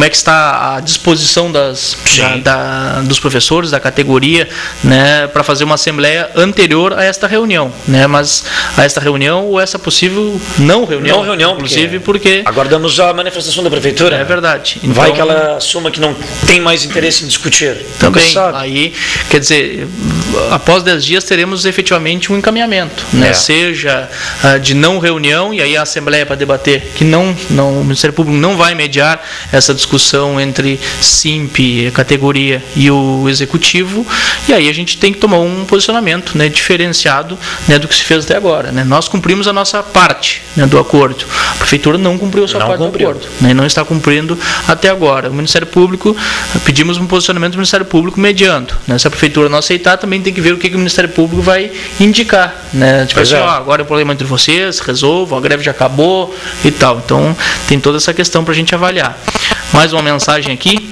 é que está a disposição dos professores, da categoria, né, para fazer uma assembleia anterior a esta reunião, né, mas a esta reunião ou essa possível não reunião, inclusive porque aguardamos a manifestação da prefeitura. É verdade. Então, vai que ela assuma que não tem mais interesse em discutir. Também, aí, quer dizer, após 10 dias teremos efetivamente um encaminhamento, né? Seja de não reunião, e aí a Assembleia para debater, que o Ministério Público não vai mediar essa discussão entre SIMP, categoria, e o Executivo, e aí a gente tem que tomar um posicionamento, né, diferenciado, né, do que se fez até agora, né? Nós cumprimos a nossa parte, né, do acordo. A Prefeitura não cumpriu a sua parte do acordo, né, e não está cumprindo até agora. O Ministério Público, pedimos um posicionamento do Ministério Público mediando, né? Se a Prefeitura não aceitar, também tem que ver o que o Ministério Público vai indicar, né? Tipo assim, agora é um problema entre vocês, resolvam, a greve já acabou e tal. Então tem toda essa questão para a gente avaliar. Mais uma mensagem aqui,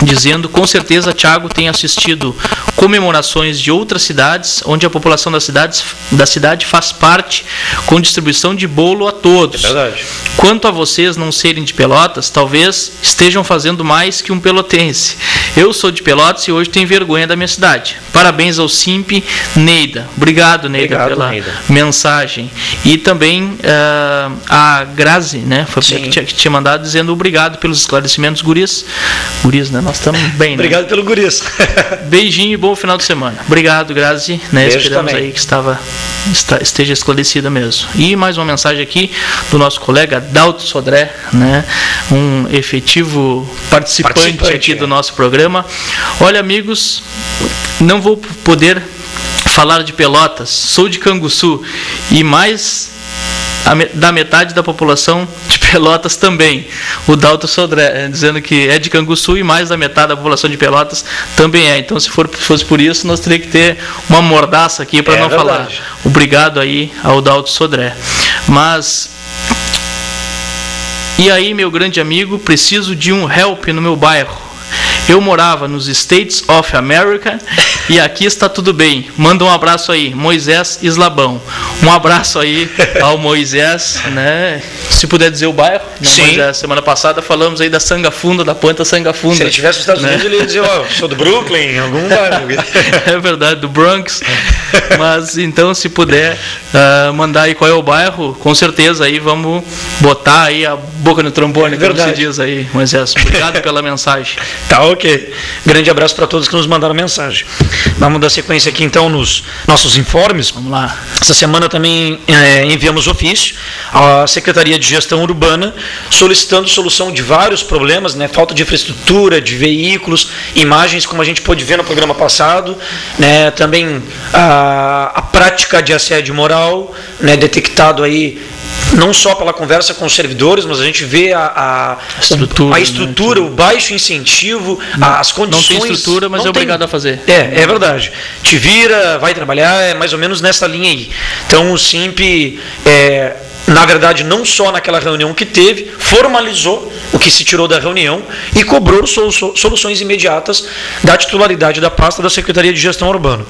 dizendo: com certeza Thiago tem assistido comemorações de outras cidades onde a população da cidade faz parte, com distribuição de bolo a todos. É verdade. Quanto a vocês não serem de Pelotas, talvez estejam fazendo mais que um pelotense. Eu sou de Pelotas e hoje tenho vergonha da minha cidade. Parabéns ao SIMP, Neida. Obrigado, Neida, pela mensagem. E também a Grazi, né? Foi que tinha mandado, dizendo obrigado pelos esclarecimentos, guris. Guris, né? Nós estamos bem, né? Obrigado pelo guris. Beijinho e bom final de semana. Obrigado, Grazi. Né? Esperamos também aí que esteja esclarecida mesmo. E mais uma mensagem aqui do nosso colega Dalto Sodré, né? Um efetivo participante aqui do nosso programa. Olha, amigos, não vou poder falar de Pelotas, sou de Canguçu e mais da metade da população de Pelotas também. O Dalto Sodré dizendo que é de Canguçu e mais da metade da população de Pelotas também é. Então, se fosse por isso, nós teríamos que ter uma mordaça aqui para não falar. Obrigado aí ao Dalto Sodré. Mas, e aí, meu grande amigo, preciso de um help no meu bairro. Eu morava nos States of America e aqui está tudo bem. Manda um abraço aí, Moisés Islabão. Um abraço aí ao Moisés, né? Se puder dizer o bairro, né? Sim. Moisés, semana passada falamos aí da Sanga Funda, da Planta Sanga Funda. Se ele estivesse nos Estados Unidos, ele ia dizer, sou do Brooklyn, algum bairro. É verdade, do Bronx. Mas então, se puder mandar aí qual é o bairro, com certeza aí vamos botar aí a boca no trombone, como se diz aí, Moisés. Obrigado pela mensagem. Tá ok. Grande abraço para todos que nos mandaram mensagem. Vamos dar sequência aqui então nos nossos informes. Vamos lá. Essa semana também enviamos ofício à Secretaria de Gestão Urbana solicitando solução de vários problemas, né? Falta de infraestrutura, de veículos, imagens, como a gente pôde ver no programa passado, né? Também a prática de assédio moral, né? Detectado aí não só pela conversa com os servidores, mas a gente vê a estrutura, né? O baixo incentivo, as condições. Não tem estrutura, mas é obrigado a fazer. É verdade. Te vira, vai trabalhar, é mais ou menos nessa linha aí. Então o SIMP, na verdade, não só naquela reunião que teve, formalizou o que se tirou da reunião e cobrou soluções imediatas da titularidade da pasta da Secretaria de Gestão Urbana.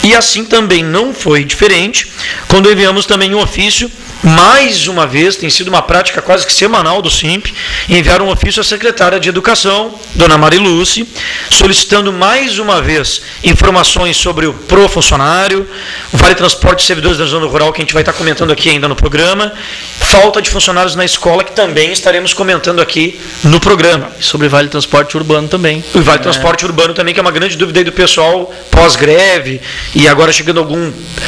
E assim também não foi diferente quando enviamos também um ofício. Mais uma vez, tem sido uma prática quase que semanal do SIMP, enviar um ofício à secretária de Educação, dona Mariluce, solicitando mais uma vez informações sobre o Profuncionário, o Vale Transporte de Servidores da Zona Rural, que a gente vai estar comentando aqui ainda no programa, falta de funcionários na escola, que também estaremos comentando aqui no programa. E sobre Vale Transporte Urbano também. O Vale Transporte Urbano também, que é uma grande dúvida aí do pessoal pós-greve, e agora chegando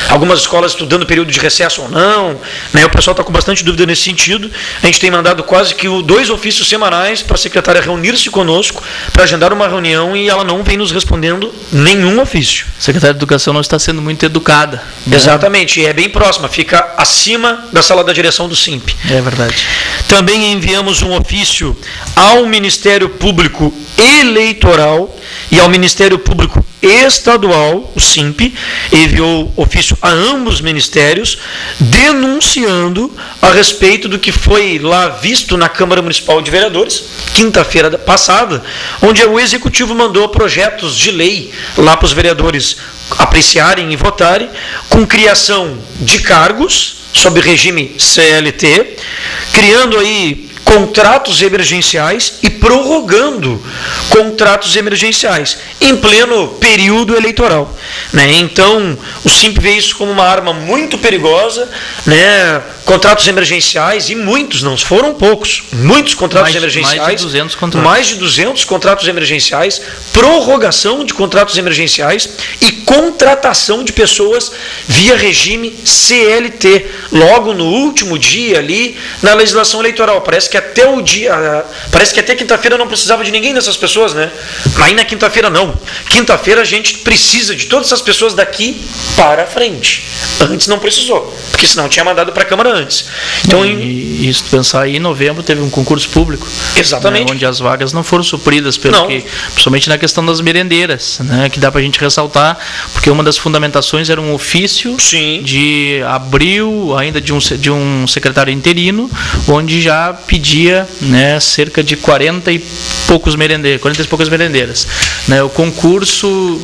algumas escolas estudando período de recesso ou não, né? O pessoal está com bastante dúvida nesse sentido. A gente tem mandado quase que 2 ofícios semanais para a secretária reunir-se conosco para agendar uma reunião e ela não vem nos respondendo nenhum ofício. A secretária de Educação não está sendo muito educada. Né? Exatamente, e é bem próxima, fica acima da sala da direção do SIMP. É verdade. Também enviamos um ofício ao Ministério Público Eleitoral e ao Ministério Público Estadual, o SIMP, enviou ofício a ambos os ministérios, denunciando a respeito do que foi lá visto na Câmara Municipal de Vereadores, quinta-feira passada, onde o Executivo mandou projetos de lei lá para os vereadores apreciarem e votarem, com criação de cargos sob regime CLT, criando aí contratos emergenciais e prorrogando contratos emergenciais em pleno período eleitoral, né? Então o SIMP vê isso como uma arma muito perigosa, né? contratos emergenciais, e muitos, não foram poucos, muitos contratos emergenciais. Mais de 200 contratos. Mais de 200 contratos emergenciais, prorrogação de contratos emergenciais e contratação de pessoas via regime CLT, logo no último dia ali na legislação eleitoral. Parece que até quinta-feira não precisava de ninguém dessas pessoas, né? Aí na quinta-feira não. Quinta-feira a gente precisa de todas essas pessoas daqui para frente. Antes não precisou, porque senão tinha mandado para a Câmara antes. Então, e isso pensar aí, em novembro teve um concurso público. Exatamente. Né, onde as vagas não foram supridas, principalmente na questão das merendeiras, né, que dá para a gente ressaltar, porque uma das fundamentações era um ofício de abril, ainda de um secretário interino, onde já pedia, né, cerca de 40 e poucas merendeiras. Né, o concurso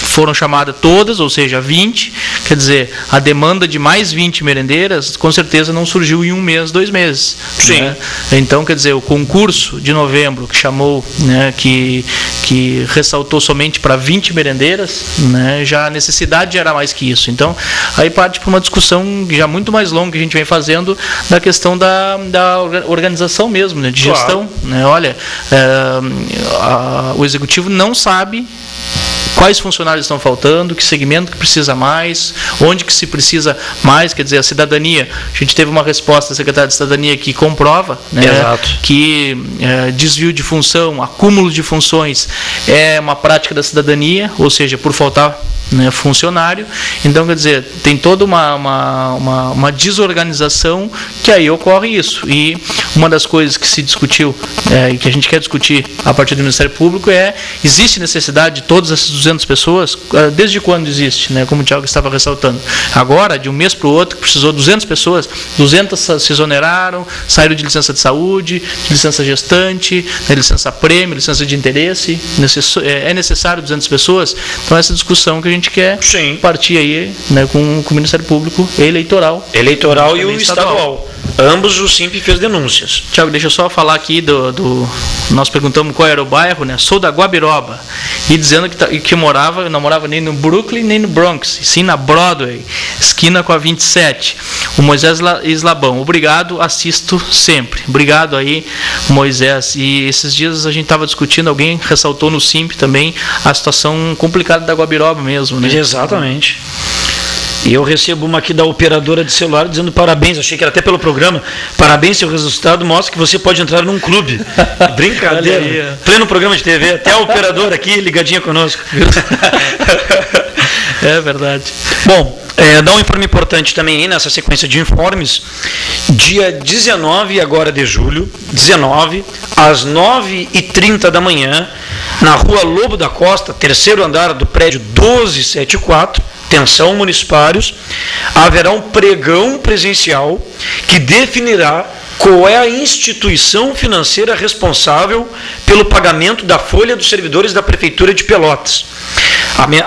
foram chamadas todas, ou seja, 20, quer dizer, a demanda de mais 20 merendeiras, com certeza não surgiu em 1 mês, 2 meses. Sim. Né? Então, quer dizer, o concurso de novembro, que chamou, né, que ressaltou somente para 20 merendeiras, né, já a necessidade já era mais que isso. Então, aí parte para uma discussão já muito mais longa que a gente vem fazendo da questão da organização mesmo, né, de gestão. Né? Olha, o executivo não sabe quais funcionários estão faltando, que segmento que precisa mais, onde que se precisa mais, quer dizer, a cidadania. A gente teve uma resposta da Secretaria de Cidadania que comprova, né, que desvio de função, acúmulo de funções é uma prática da cidadania, ou seja, por faltar, né, funcionário. Então, quer dizer, tem toda uma desorganização que aí ocorre isso. E uma das coisas que se discutiu e que a gente quer discutir a partir do Ministério Público existe necessidade de todas essas 200 pessoas? Desde quando existe, né, como o Thiago estava ressaltando? Agora, de um mês para o outro, que precisou 200 pessoas, 200 se exoneraram, saíram de licença de saúde, de licença gestante, de licença prêmio, licença de interesse. É necessário 200 pessoas? Então, essa discussão que a gente quer partir aí, né, com o Ministério Público eleitoral e o estadual. Ambos o SIMP fez denúncias. Tiago, deixa eu só falar aqui nós perguntamos qual era o bairro, né? Sou da Guabiroba. E dizendo que não morava nem no Brooklyn nem no Bronx, sim na Broadway, esquina com a 27. O Moisés Islabão, obrigado, assisto sempre. Obrigado aí, Moisés. E esses dias a gente estava discutindo, alguém ressaltou no SIMP também a situação complicada da Guabiroba mesmo, né? Exatamente. E eu recebo uma aqui da operadora de celular dizendo parabéns, achei que era até pelo programa, parabéns, seu resultado mostra que você pode entrar num clube. Brincadeira, pleno programa de TV, até a operadora aqui ligadinha conosco. É verdade. Bom, dá um informe importante também aí nessa sequência de informes. Dia 19 agora de julho, 19, às 9h30 da manhã, na rua Lobo da Costa, terceiro andar do prédio 1274, atenção municipários, haverá um pregão presencial que definirá qual é a instituição financeira responsável pelo pagamento da folha dos servidores da Prefeitura de Pelotas.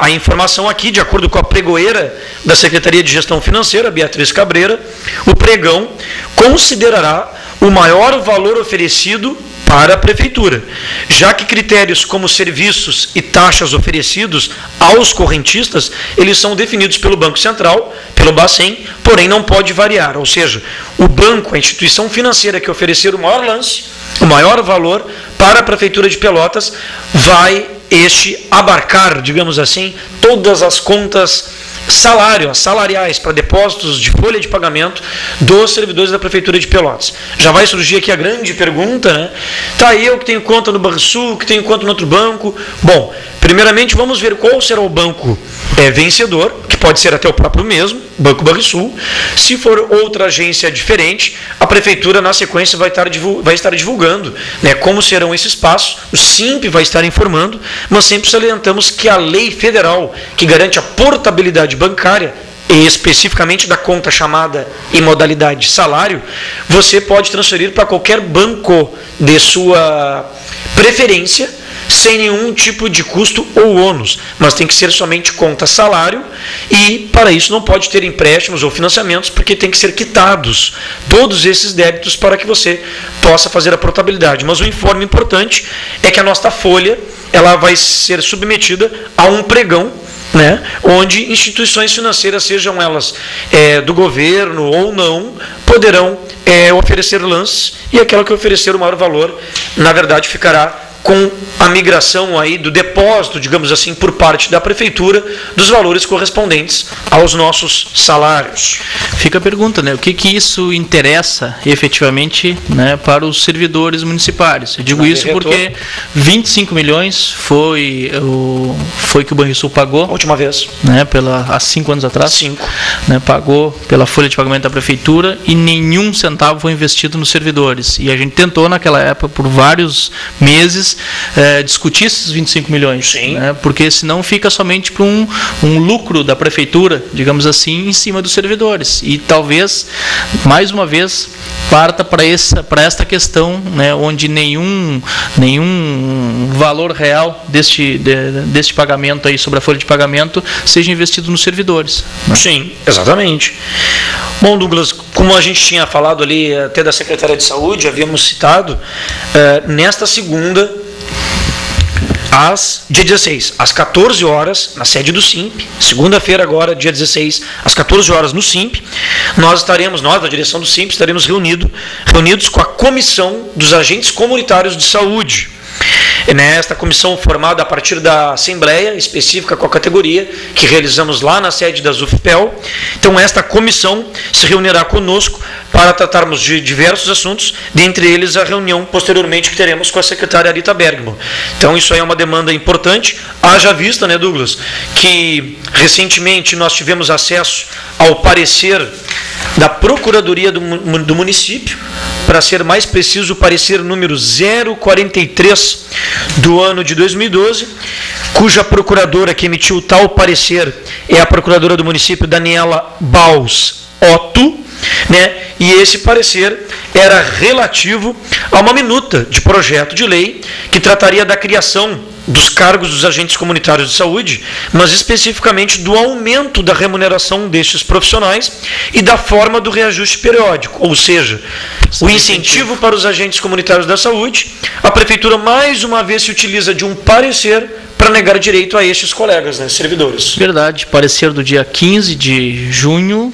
A informação aqui, de acordo com a pregoeira da Secretaria de Gestão Financeira, Beatriz Cabreira, o pregão considerará o maior valor oferecido para a Prefeitura, já que critérios como serviços e taxas oferecidos aos correntistas, eles são definidos pelo Banco Central, pelo Bacen, porém não pode variar, ou seja, o banco, a instituição financeira que oferecer o maior lance, o maior valor para a Prefeitura de Pelotas, vai abarcar, digamos assim, todas as contas salariais para depósitos de folha de pagamento dos servidores da Prefeitura de Pelotas. Já vai surgir aqui a grande pergunta, né? Tá, eu que tenho conta no Banrisul, que tenho conta no outro banco. Bom, primeiramente vamos ver qual será o banco vencedor, que pode ser até o próprio mesmo, Banco Banrisul. Se for outra agência diferente, a Prefeitura na sequência vai estar divulgando, né, como serão esses passos. O SIMP vai estar informando, mas sempre salientamos que a lei federal que garante a portabilidade bancária, e especificamente da conta chamada em modalidade salário, você pode transferir para qualquer banco de sua preferência, sem nenhum tipo de custo ou ônus, mas tem que ser somente conta salário, e para isso não pode ter empréstimos ou financiamentos, porque tem que ser quitados todos esses débitos para que você possa fazer a portabilidade. Mas o informe importante é que a nossa folha ela vai ser submetida a um pregão né, onde instituições financeiras, sejam elas do governo ou não, poderão oferecer lances, e aquela que oferecer o maior valor, na verdade, ficará com a migração aí do depósito, digamos assim, por parte da prefeitura, dos valores correspondentes aos nossos salários. Fica a pergunta, né? O que isso interessa efetivamente, né, para os servidores municipais? Eu digo isso porque 25 milhões foi que o Banrisul pagou. A última vez. Né, há 5 anos atrás. 5. Né, pagou pela folha de pagamento da prefeitura e nenhum centavo foi investido nos servidores. E a gente tentou naquela época, por vários meses, discutir esses 25 milhões. Sim. Né, porque senão fica somente para um lucro da prefeitura, digamos assim, em cima dos servidores. E talvez, mais uma vez, parta para esta questão, né, onde nenhum valor real deste pagamento aí sobre a folha de pagamento seja investido nos servidores. Né? Sim, exatamente. Bom, Douglas, como a gente tinha falado ali até da Secretaria de Saúde, havíamos citado, nesta segunda, dia 16, às 14 horas, na sede do SIMP, segunda-feira agora, dia 16, às 14 horas no SIMP, nós, da direção do SIMP, estaremos reunidos com a comissão dos agentes comunitários de saúde. Nesta comissão formada a partir da assembleia específica com a categoria, que realizamos lá na sede da UFPEL. Então, esta comissão se reunirá conosco para tratarmos de diversos assuntos, dentre eles a reunião posteriormente que teremos com a secretária Arita Bergman. Então, isso aí é uma demanda importante. Haja vista, né, Douglas, que recentemente nós tivemos acesso ao parecer da Procuradoria do Município, para ser mais preciso, o parecer número 043 do ano de 2012, cuja procuradora que emitiu tal parecer é a procuradora do município, Daniela Baus Otto, né? E esse parecer era relativo a uma minuta de projeto de lei que trataria da criação dos cargos dos agentes comunitários de saúde, mas especificamente do aumento da remuneração destes profissionais e da forma do reajuste periódico, ou seja, o incentivo para os agentes comunitários da saúde. A prefeitura mais uma vez se utiliza de um parecer para negar direito a estes colegas, né, servidores. Verdade, parecer do dia 15 de junho,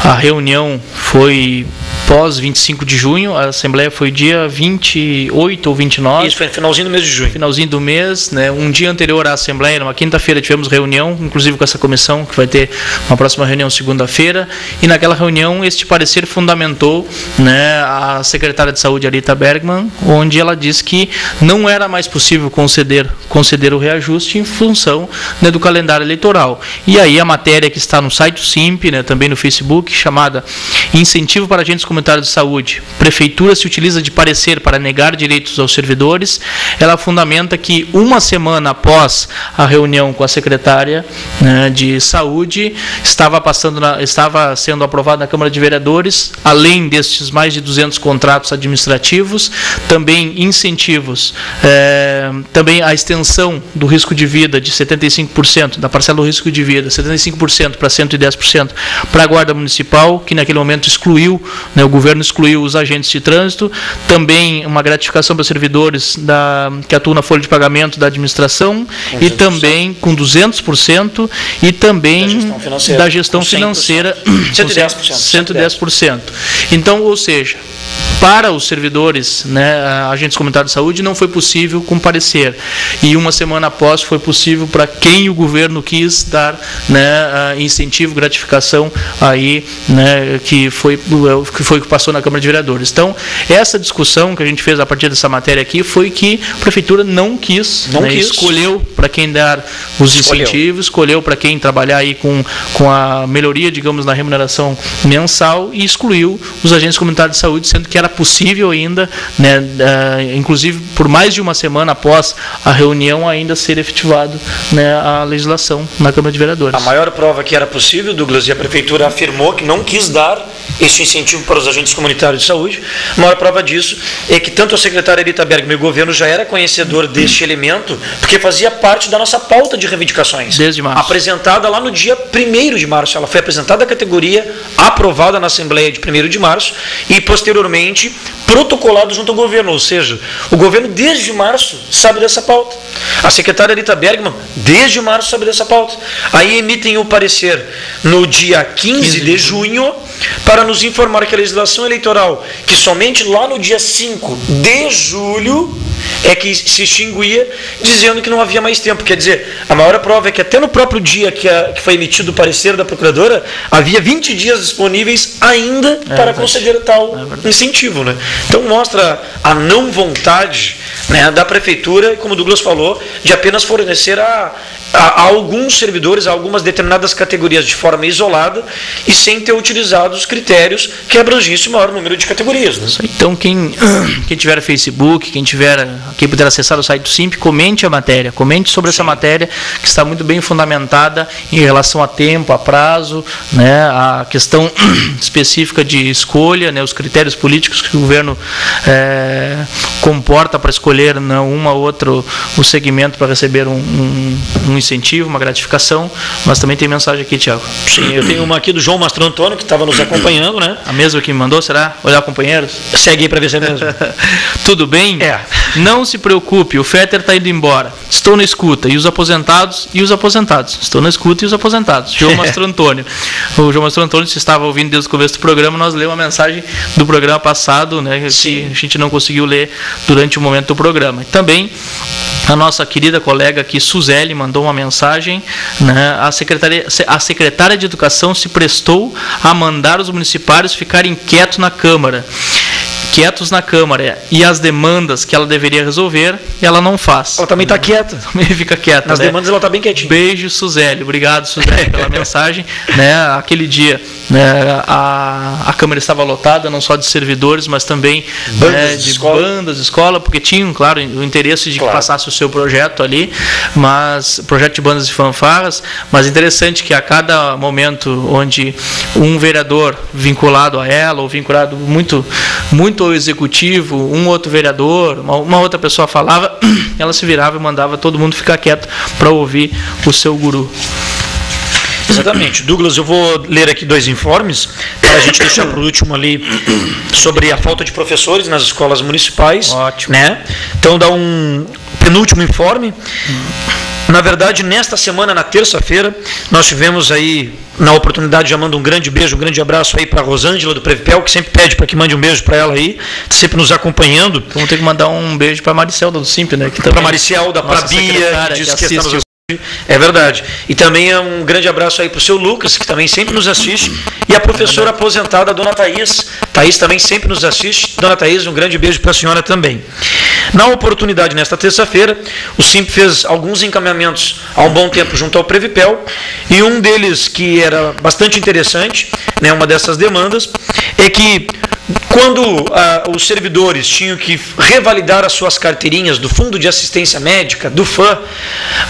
a reunião foi pós 25 de junho, a assembleia foi dia 28 ou 29. Isso, foi no finalzinho do mês de junho. Finalzinho do mês, né, um dia anterior à assembleia, numa quinta-feira, tivemos reunião, inclusive com essa comissão, que vai ter uma próxima reunião segunda-feira, e naquela reunião este parecer fundamentou, né, a secretária de saúde, Arita Bergman, onde ela disse que não era mais possível conceder o reajuste em função, né, do calendário eleitoral. E aí a matéria que está no site do SIMP, né, também no Facebook, chamada Incentivo para Agentes Comunitários de Saúde, Prefeitura se utiliza de parecer para negar direitos aos servidores, ela fundamenta que uma semana após a reunião com a secretária, né, de saúde, estava sendo aprovado na Câmara de Vereadores, além destes mais de 200 contratos administrativos, também incentivos, também a extensão do risco de vida de 75%, da parcela do risco de vida, 75% para 110% para a Guarda Municipal, que naquele momento excluiu, né, o governo excluiu os agentes de trânsito, também uma gratificação para servidores que atuam na folha de pagamento da administração, e também com 200%, e também da gestão financeira 110%. Então, ou seja, para os servidores, né, agentes comunitários de saúde, não foi possível comparecer. E uma semana após foi possível para quem o governo quis dar, né, incentivo, gratificação, aí, né, que foi que passou na Câmara de Vereadores. Então, essa discussão que a gente fez a partir dessa matéria aqui foi que a Prefeitura não quis. Escolheu para quem dar os incentivos, escolheu para quem trabalhar aí com a melhoria, digamos, na remuneração mensal, e excluiu os agentes comunitários de saúde, sendo que era possível ainda, né, inclusive por mais de uma semana após a reunião, ainda ser efetivado, né, a legislação na Câmara de Vereadores. A maior prova que era possível, Douglas, e a Prefeitura afirmou que não quis dar esse incentivo para os agentes comunitários de saúde. A maior prova disso é que tanto a secretária Erita Bergman e o governo já era conhecedor deste elemento, porque fazia parte da nossa pauta de reivindicações. Desde março. Apresentada lá no dia 1º de março. Ela foi apresentada à categoria, aprovada na Assembleia de 1º de março e, posteriormente, protocolado junto ao governo. Ou seja, o governo, desde março, sabe dessa pauta. A secretária Erita Bergman, desde março, sabe dessa pauta. Aí emitem o parecer no dia 15 de junho para nos informar que a legislação eleitoral, que somente lá no dia 5 de julho é que se extinguia, dizendo que não havia mais tempo. Quer dizer, a maior prova é que até no próprio dia que foi emitido o parecer da procuradora, havia 20 dias disponíveis ainda para conceder tal incentivo. Né? Então mostra a não vontade, né, da prefeitura, como o Douglas falou, de apenas fornecer a alguns servidores, a algumas determinadas categorias de forma isolada e sem ter utilizado os critérios que abrangissem o maior número de categorias. Né? Então, quem tiver Facebook, quem puder acessar o site do SIMP, comente a matéria, comente sobre essa matéria, que está muito bem fundamentada em relação a tempo, a prazo, né, a questão específica de escolha, né, os critérios políticos que o governo comporta para escolher, né, uma ou outro o segmento para receber um incentivo, uma gratificação, mas também tem mensagem aqui, Tiago. Sim, eu tenho uma aqui do João Mastro Antônio, que estava nos acompanhando, né? A mesma que me mandou, será? Olhar, companheiros? Segue aí para ver se é mesmo. Tudo bem? Não se preocupe, o Fetter está indo embora. Estou na escuta. E os aposentados? Estou na escuta e os aposentados. João Mastro Antônio. O João Mastro Antônio, se estava ouvindo desde o começo do programa, nós lemos uma mensagem do programa passado, né? Que a gente não conseguiu ler durante o momento do programa. E também a nossa querida colega aqui, Suzeli, mandou uma mensagem, né? A secretária de Educação se prestou a mandar os municipários ficarem quietos na Câmara. E as demandas que ela deveria resolver, ela não faz. Ela também está quieta. Também fica quieta. Nas demandas ela está bem quietinha. Beijo, Suzeli. Obrigado, Suzeli, pela mensagem. Né, aquele dia, né, a Câmara estava lotada, não só de servidores, mas também bandas de escola, porque tinham, claro, o interesse de que passasse o seu projeto ali, mas projeto de bandas e fanfarras, mas interessante que a cada momento onde um vereador vinculado a ela, ou vinculado muito ao executivo, um outro vereador, uma outra pessoa falava, ela se virava e mandava todo mundo ficar quieto para ouvir o seu guru. Exatamente. Douglas, eu vou ler aqui 2 informes, para a gente deixar por último ali, sobre a falta de professores nas escolas municipais. Ótimo. Né? Então, dá um penúltimo informe. Na verdade, nesta semana, na terça-feira, nós tivemos aí, na oportunidade, já mando um grande beijo, um grande abraço aí para a Rosângela do Previpel, que sempre pede para que mande um beijo para ela aí, sempre nos acompanhando. Vamos ter que mandar um beijo para a Maricelda do Simp, né? Para a Maricelda, para a Bia, que diz que está nos... É verdade. E também um grande abraço aí para o seu Lucas, que também sempre nos assiste, e a professora aposentada, a dona Thaís. Thaís também sempre nos assiste. Dona Thaís, um grande beijo para a senhora também. Na oportunidade, nesta terça-feira, o SIMP fez alguns encaminhamentos há um bom tempo junto ao Previpel, e um deles, que era bastante interessante, né, uma dessas demandas, é que quando os servidores tinham que revalidar as suas carteirinhas do Fundo de Assistência Médica, do FAM,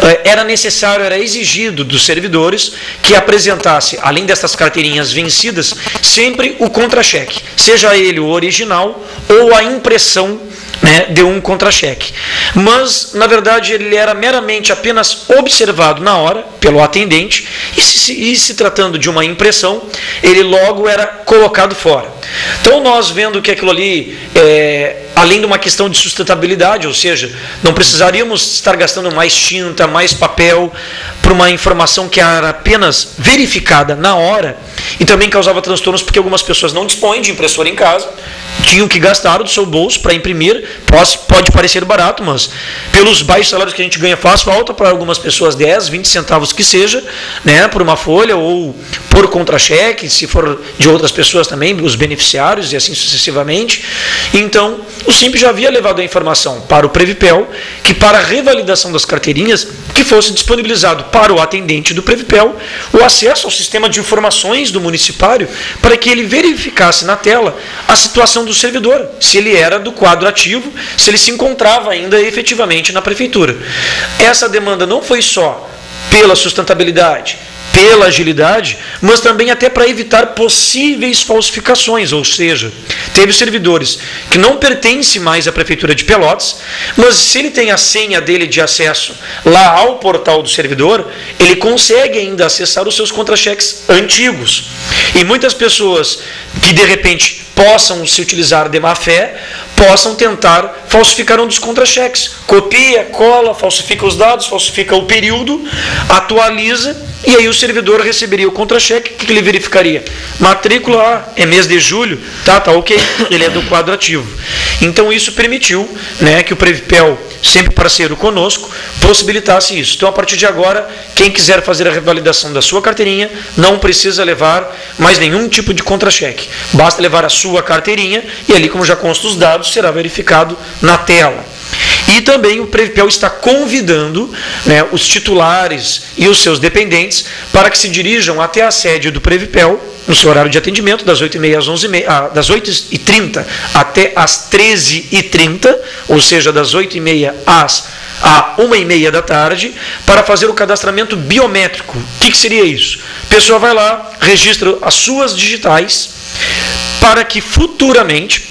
era exigido dos servidores que apresentasse, além dessas carteirinhas vencidas, sempre o contra-cheque, seja ele o original ou a impressão, né, de um contra-cheque. Mas, na verdade, ele era meramente apenas observado na hora pelo atendente e se tratando de uma impressão, ele logo era colocado fora. Então, nós vendo que aquilo ali, além de uma questão de sustentabilidade, ou seja, não precisaríamos estar gastando mais tinta, mais papel, para uma informação que era apenas verificada na hora, e também causava transtornos porque algumas pessoas não dispõem de impressora em casa, tinham que gastar do seu bolso para imprimir. Pode parecer barato, mas pelos baixos salários que a gente ganha, faz falta para algumas pessoas 10, 20 centavos que seja, né, por uma folha ou por contra-cheque, se for de outras pessoas também, os beneficiários e assim sucessivamente. Então, o SIMP já havia levado a informação para o Previpel que para a revalidação das carteirinhas, que fosse disponibilizado para o atendente do Previpel o acesso ao sistema de informações do municipário para que ele verificasse na tela a situação do servidor, se ele era do quadro ativo, se ele se encontrava ainda efetivamente na prefeitura. Essa demanda não foi só pela sustentabilidade, pela agilidade, mas também até para evitar possíveis falsificações, ou seja, teve servidores que não pertencem mais à Prefeitura de Pelotas, mas se ele tem a senha dele de acesso lá ao portal do servidor, ele consegue ainda acessar os seus contra-cheques antigos. E muitas pessoas que de repente possam se utilizar de má fé, possam tentar falsificar um dos contra-cheques. Copia, cola, falsifica os dados, falsifica o período, atualiza, e aí o servidor receberia o contra-cheque. O que ele verificaria? Matrícula, é mês de julho, tá ok, ele é do quadro ativo. Então isso permitiu, né, que o Previpel, sempre parceiro conosco, possibilitasse isso. Então a partir de agora, quem quiser fazer a revalidação da sua carteirinha, não precisa levar mais nenhum tipo de contra-cheque. Basta levar a sua carteirinha e ali, como já consta os dados, será verificado na tela. E também o Previpel está convidando, né, os titulares e os seus dependentes para que se dirijam até a sede do Previpel, no seu horário de atendimento, das 8h30 das 8h30 até às 13h30, ou seja, das 8h30 à 1h30 da tarde, para fazer o cadastramento biométrico. O que seria isso? A pessoa vai lá, registra as suas digitais, para que futuramente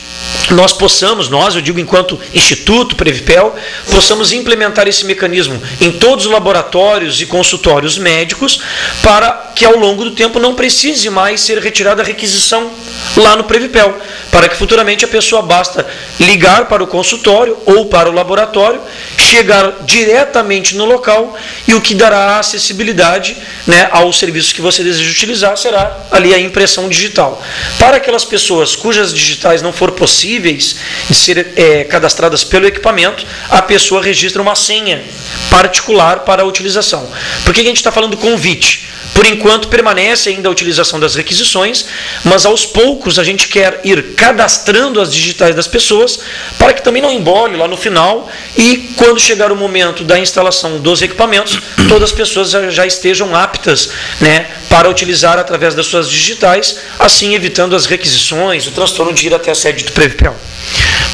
nós possamos, eu digo enquanto Instituto Previpel, possamos implementar esse mecanismo em todos os laboratórios e consultórios médicos, para que ao longo do tempo não precise mais ser retirada a requisição lá no Previpel, para que futuramente a pessoa basta ligar para o consultório ou para o laboratório, chegar diretamente no local, e o que dará acessibilidade, né, aos serviços que você deseja utilizar será ali a impressão digital. Para aquelas pessoas cujas digitais não for possíveis de ser cadastradas pelo equipamento, a pessoa registra uma senha particular para a utilização. Por que a gente está falando convite? Por enquanto permanece ainda a utilização das requisições, mas aos poucos a gente quer ir cadastrando as digitais das pessoas, para que também não embole lá no final, e quando chegar o momento da instalação dos equipamentos, todas as pessoas já estejam aptas, né, para utilizar através das suas digitais, assim evitando as requisições, o transtorno de ir até a sede do Previpel.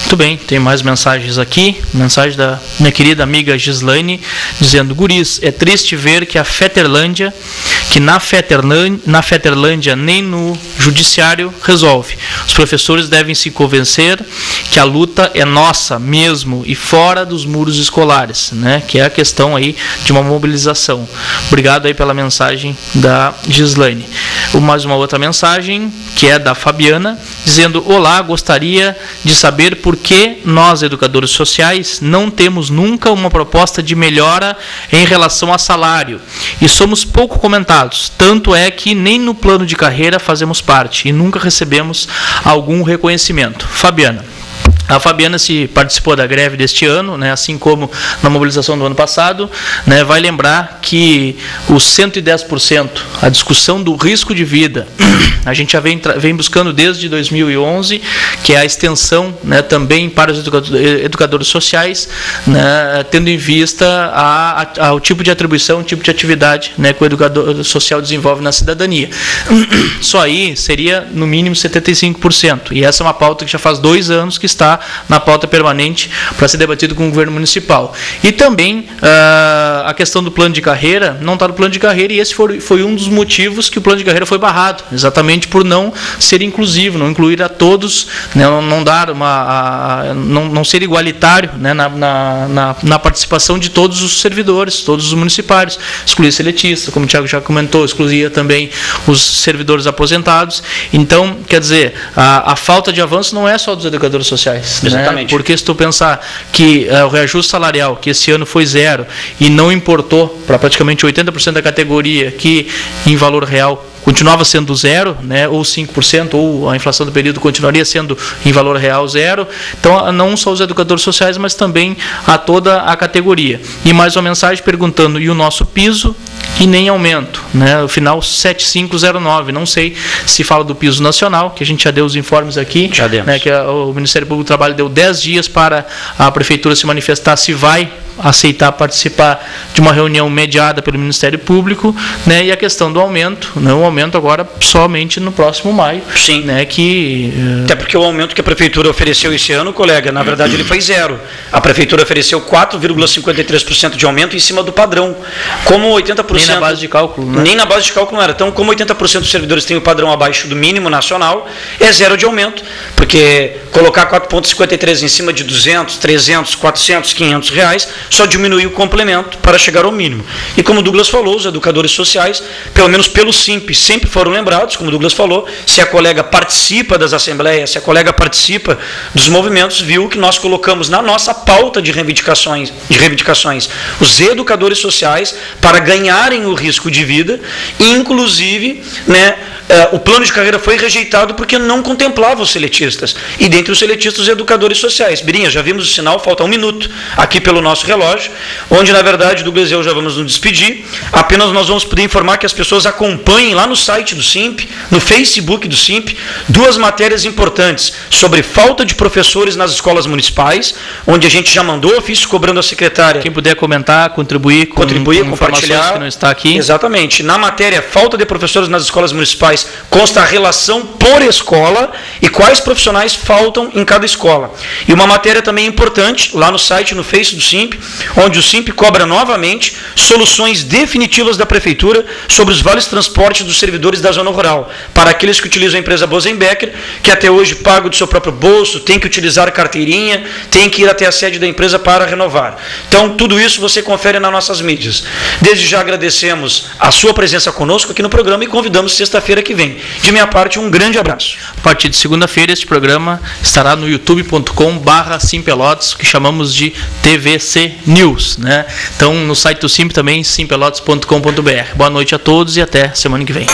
Muito bem, tem mais mensagens aqui. Mensagem da minha querida amiga Gislaine, dizendo: guris, é triste ver que na Feterlândia nem no judiciário resolve. Os professores devem se convencer que a luta é nossa mesmo e fora dos muros escolares, né? Que é a questão aí de uma mobilização. Obrigado aí pela mensagem da Gislaine. Mais uma outra mensagem, que é da Fabiana, dizendo: olá, gostaria de saber por que nós, educadores sociais, não temos nunca uma proposta de melhora em relação a salário e somos pouco comentados, tanto é que nem no plano de carreira fazemos parte e nunca recebemos algum reconhecimento. Fabiana. A Fabiana se participou da greve deste ano, né, assim como na mobilização do ano passado, né, vai lembrar que os 110%, a discussão do risco de vida, a gente já vem buscando desde 2011, que é a extensão, né, também para os educadores sociais, né, tendo em vista o tipo de atribuição, o tipo de atividade, né, que o educador social desenvolve na cidadania. Só aí seria no mínimo 75%, e essa é uma pauta que já faz 2 anos que está na pauta permanente para ser debatido com o governo municipal. E também a questão do plano de carreira, não está no plano de carreira, e esse foi um dos motivos que o plano de carreira foi barrado, exatamente por não ser inclusivo, não incluir a todos, né, não dar não ser igualitário, né, na participação de todos os servidores, todos os municipários, excluir seletista, como o Thiago já comentou, excluía também os servidores aposentados. Então, quer dizer, a falta de avanço não é só dos educadores sociais. Exatamente. Né? Porque se tu pensar que o reajuste salarial, que esse ano foi 0 e não importou para praticamente 80% da categoria, que em valor real continuava sendo 0, né, ou 5%, ou a inflação do período continuaria sendo em valor real 0. Então, não só os educadores sociais, mas também a toda a categoria. E mais uma mensagem perguntando: e o nosso piso? E nem aumento, né? O final 7509, não sei se fala do piso nacional, que a gente já deu os informes aqui, já demos, né, que o Ministério Público do Trabalho deu 10 dias para a Prefeitura se manifestar se vai aceitar participar de uma reunião mediada pelo Ministério Público, né? E a questão do aumento, né? O aumento agora somente no próximo maio. Sim. Né, até porque o aumento que a Prefeitura ofereceu esse ano, colega, na verdade ele foi zero. A Prefeitura ofereceu 4,53% de aumento em cima do padrão. Como 80%... Nem na base de cálculo, né? Nem na base de cálculo não era. Então, como 80% dos servidores têm o padrão abaixo do mínimo nacional, é zero de aumento. Porque colocar 4,53 em cima de 200, 300, 400, 500 reais, só diminui o complemento para chegar ao mínimo. E como o Douglas falou, os educadores sociais, pelo menos pelo SIMP, sempre foram lembrados, como o Douglas falou, se a colega participa das assembleias, se a colega participa dos movimentos, viu que nós colocamos na nossa pauta de reivindicações os educadores sociais para ganharem o risco de vida, e inclusive, né, o plano de carreira foi rejeitado porque não contemplava os seletistas. E dentre os seletistas, os educadores sociais. Birinha, já vimos o sinal, falta 1 minuto aqui pelo nosso relógio, onde na verdade o Douglas e eu já vamos nos despedir. Apenas nós vamos poder informar que as pessoas acompanhem lá no site do SIMP, no Facebook do SIMP, 2 matérias importantes sobre falta de professores nas escolas municipais, onde a gente já mandou ofício cobrando a secretária. Quem puder comentar, contribuir, compartilhar, que não está aqui. Exatamente. Na matéria falta de professores nas escolas municipais, consta a relação por escola e quais profissionais faltam em cada escola. E uma matéria também importante, lá no site, no Face do SIMP, onde o SIMP cobra novamente soluções definitivas da Prefeitura sobre os vales transportes dos servidores da zona rural, para aqueles que utilizam a empresa Bosenbecker, que até hoje pagam do seu próprio bolso, tem que utilizar carteirinha, tem que ir até a sede da empresa para renovar. Então, tudo isso você confere nas nossas mídias. Desde já agradecemos a sua presença conosco aqui no programa e convidamos sexta-feira que vem. De minha parte, um grande abraço. A partir de segunda-feira, este programa estará no youtube.com/Simpelotas, que chamamos de TVC News, né? Então, no site do SIMP também, simpelotas.com.br. Boa noite a todos e até semana que vem.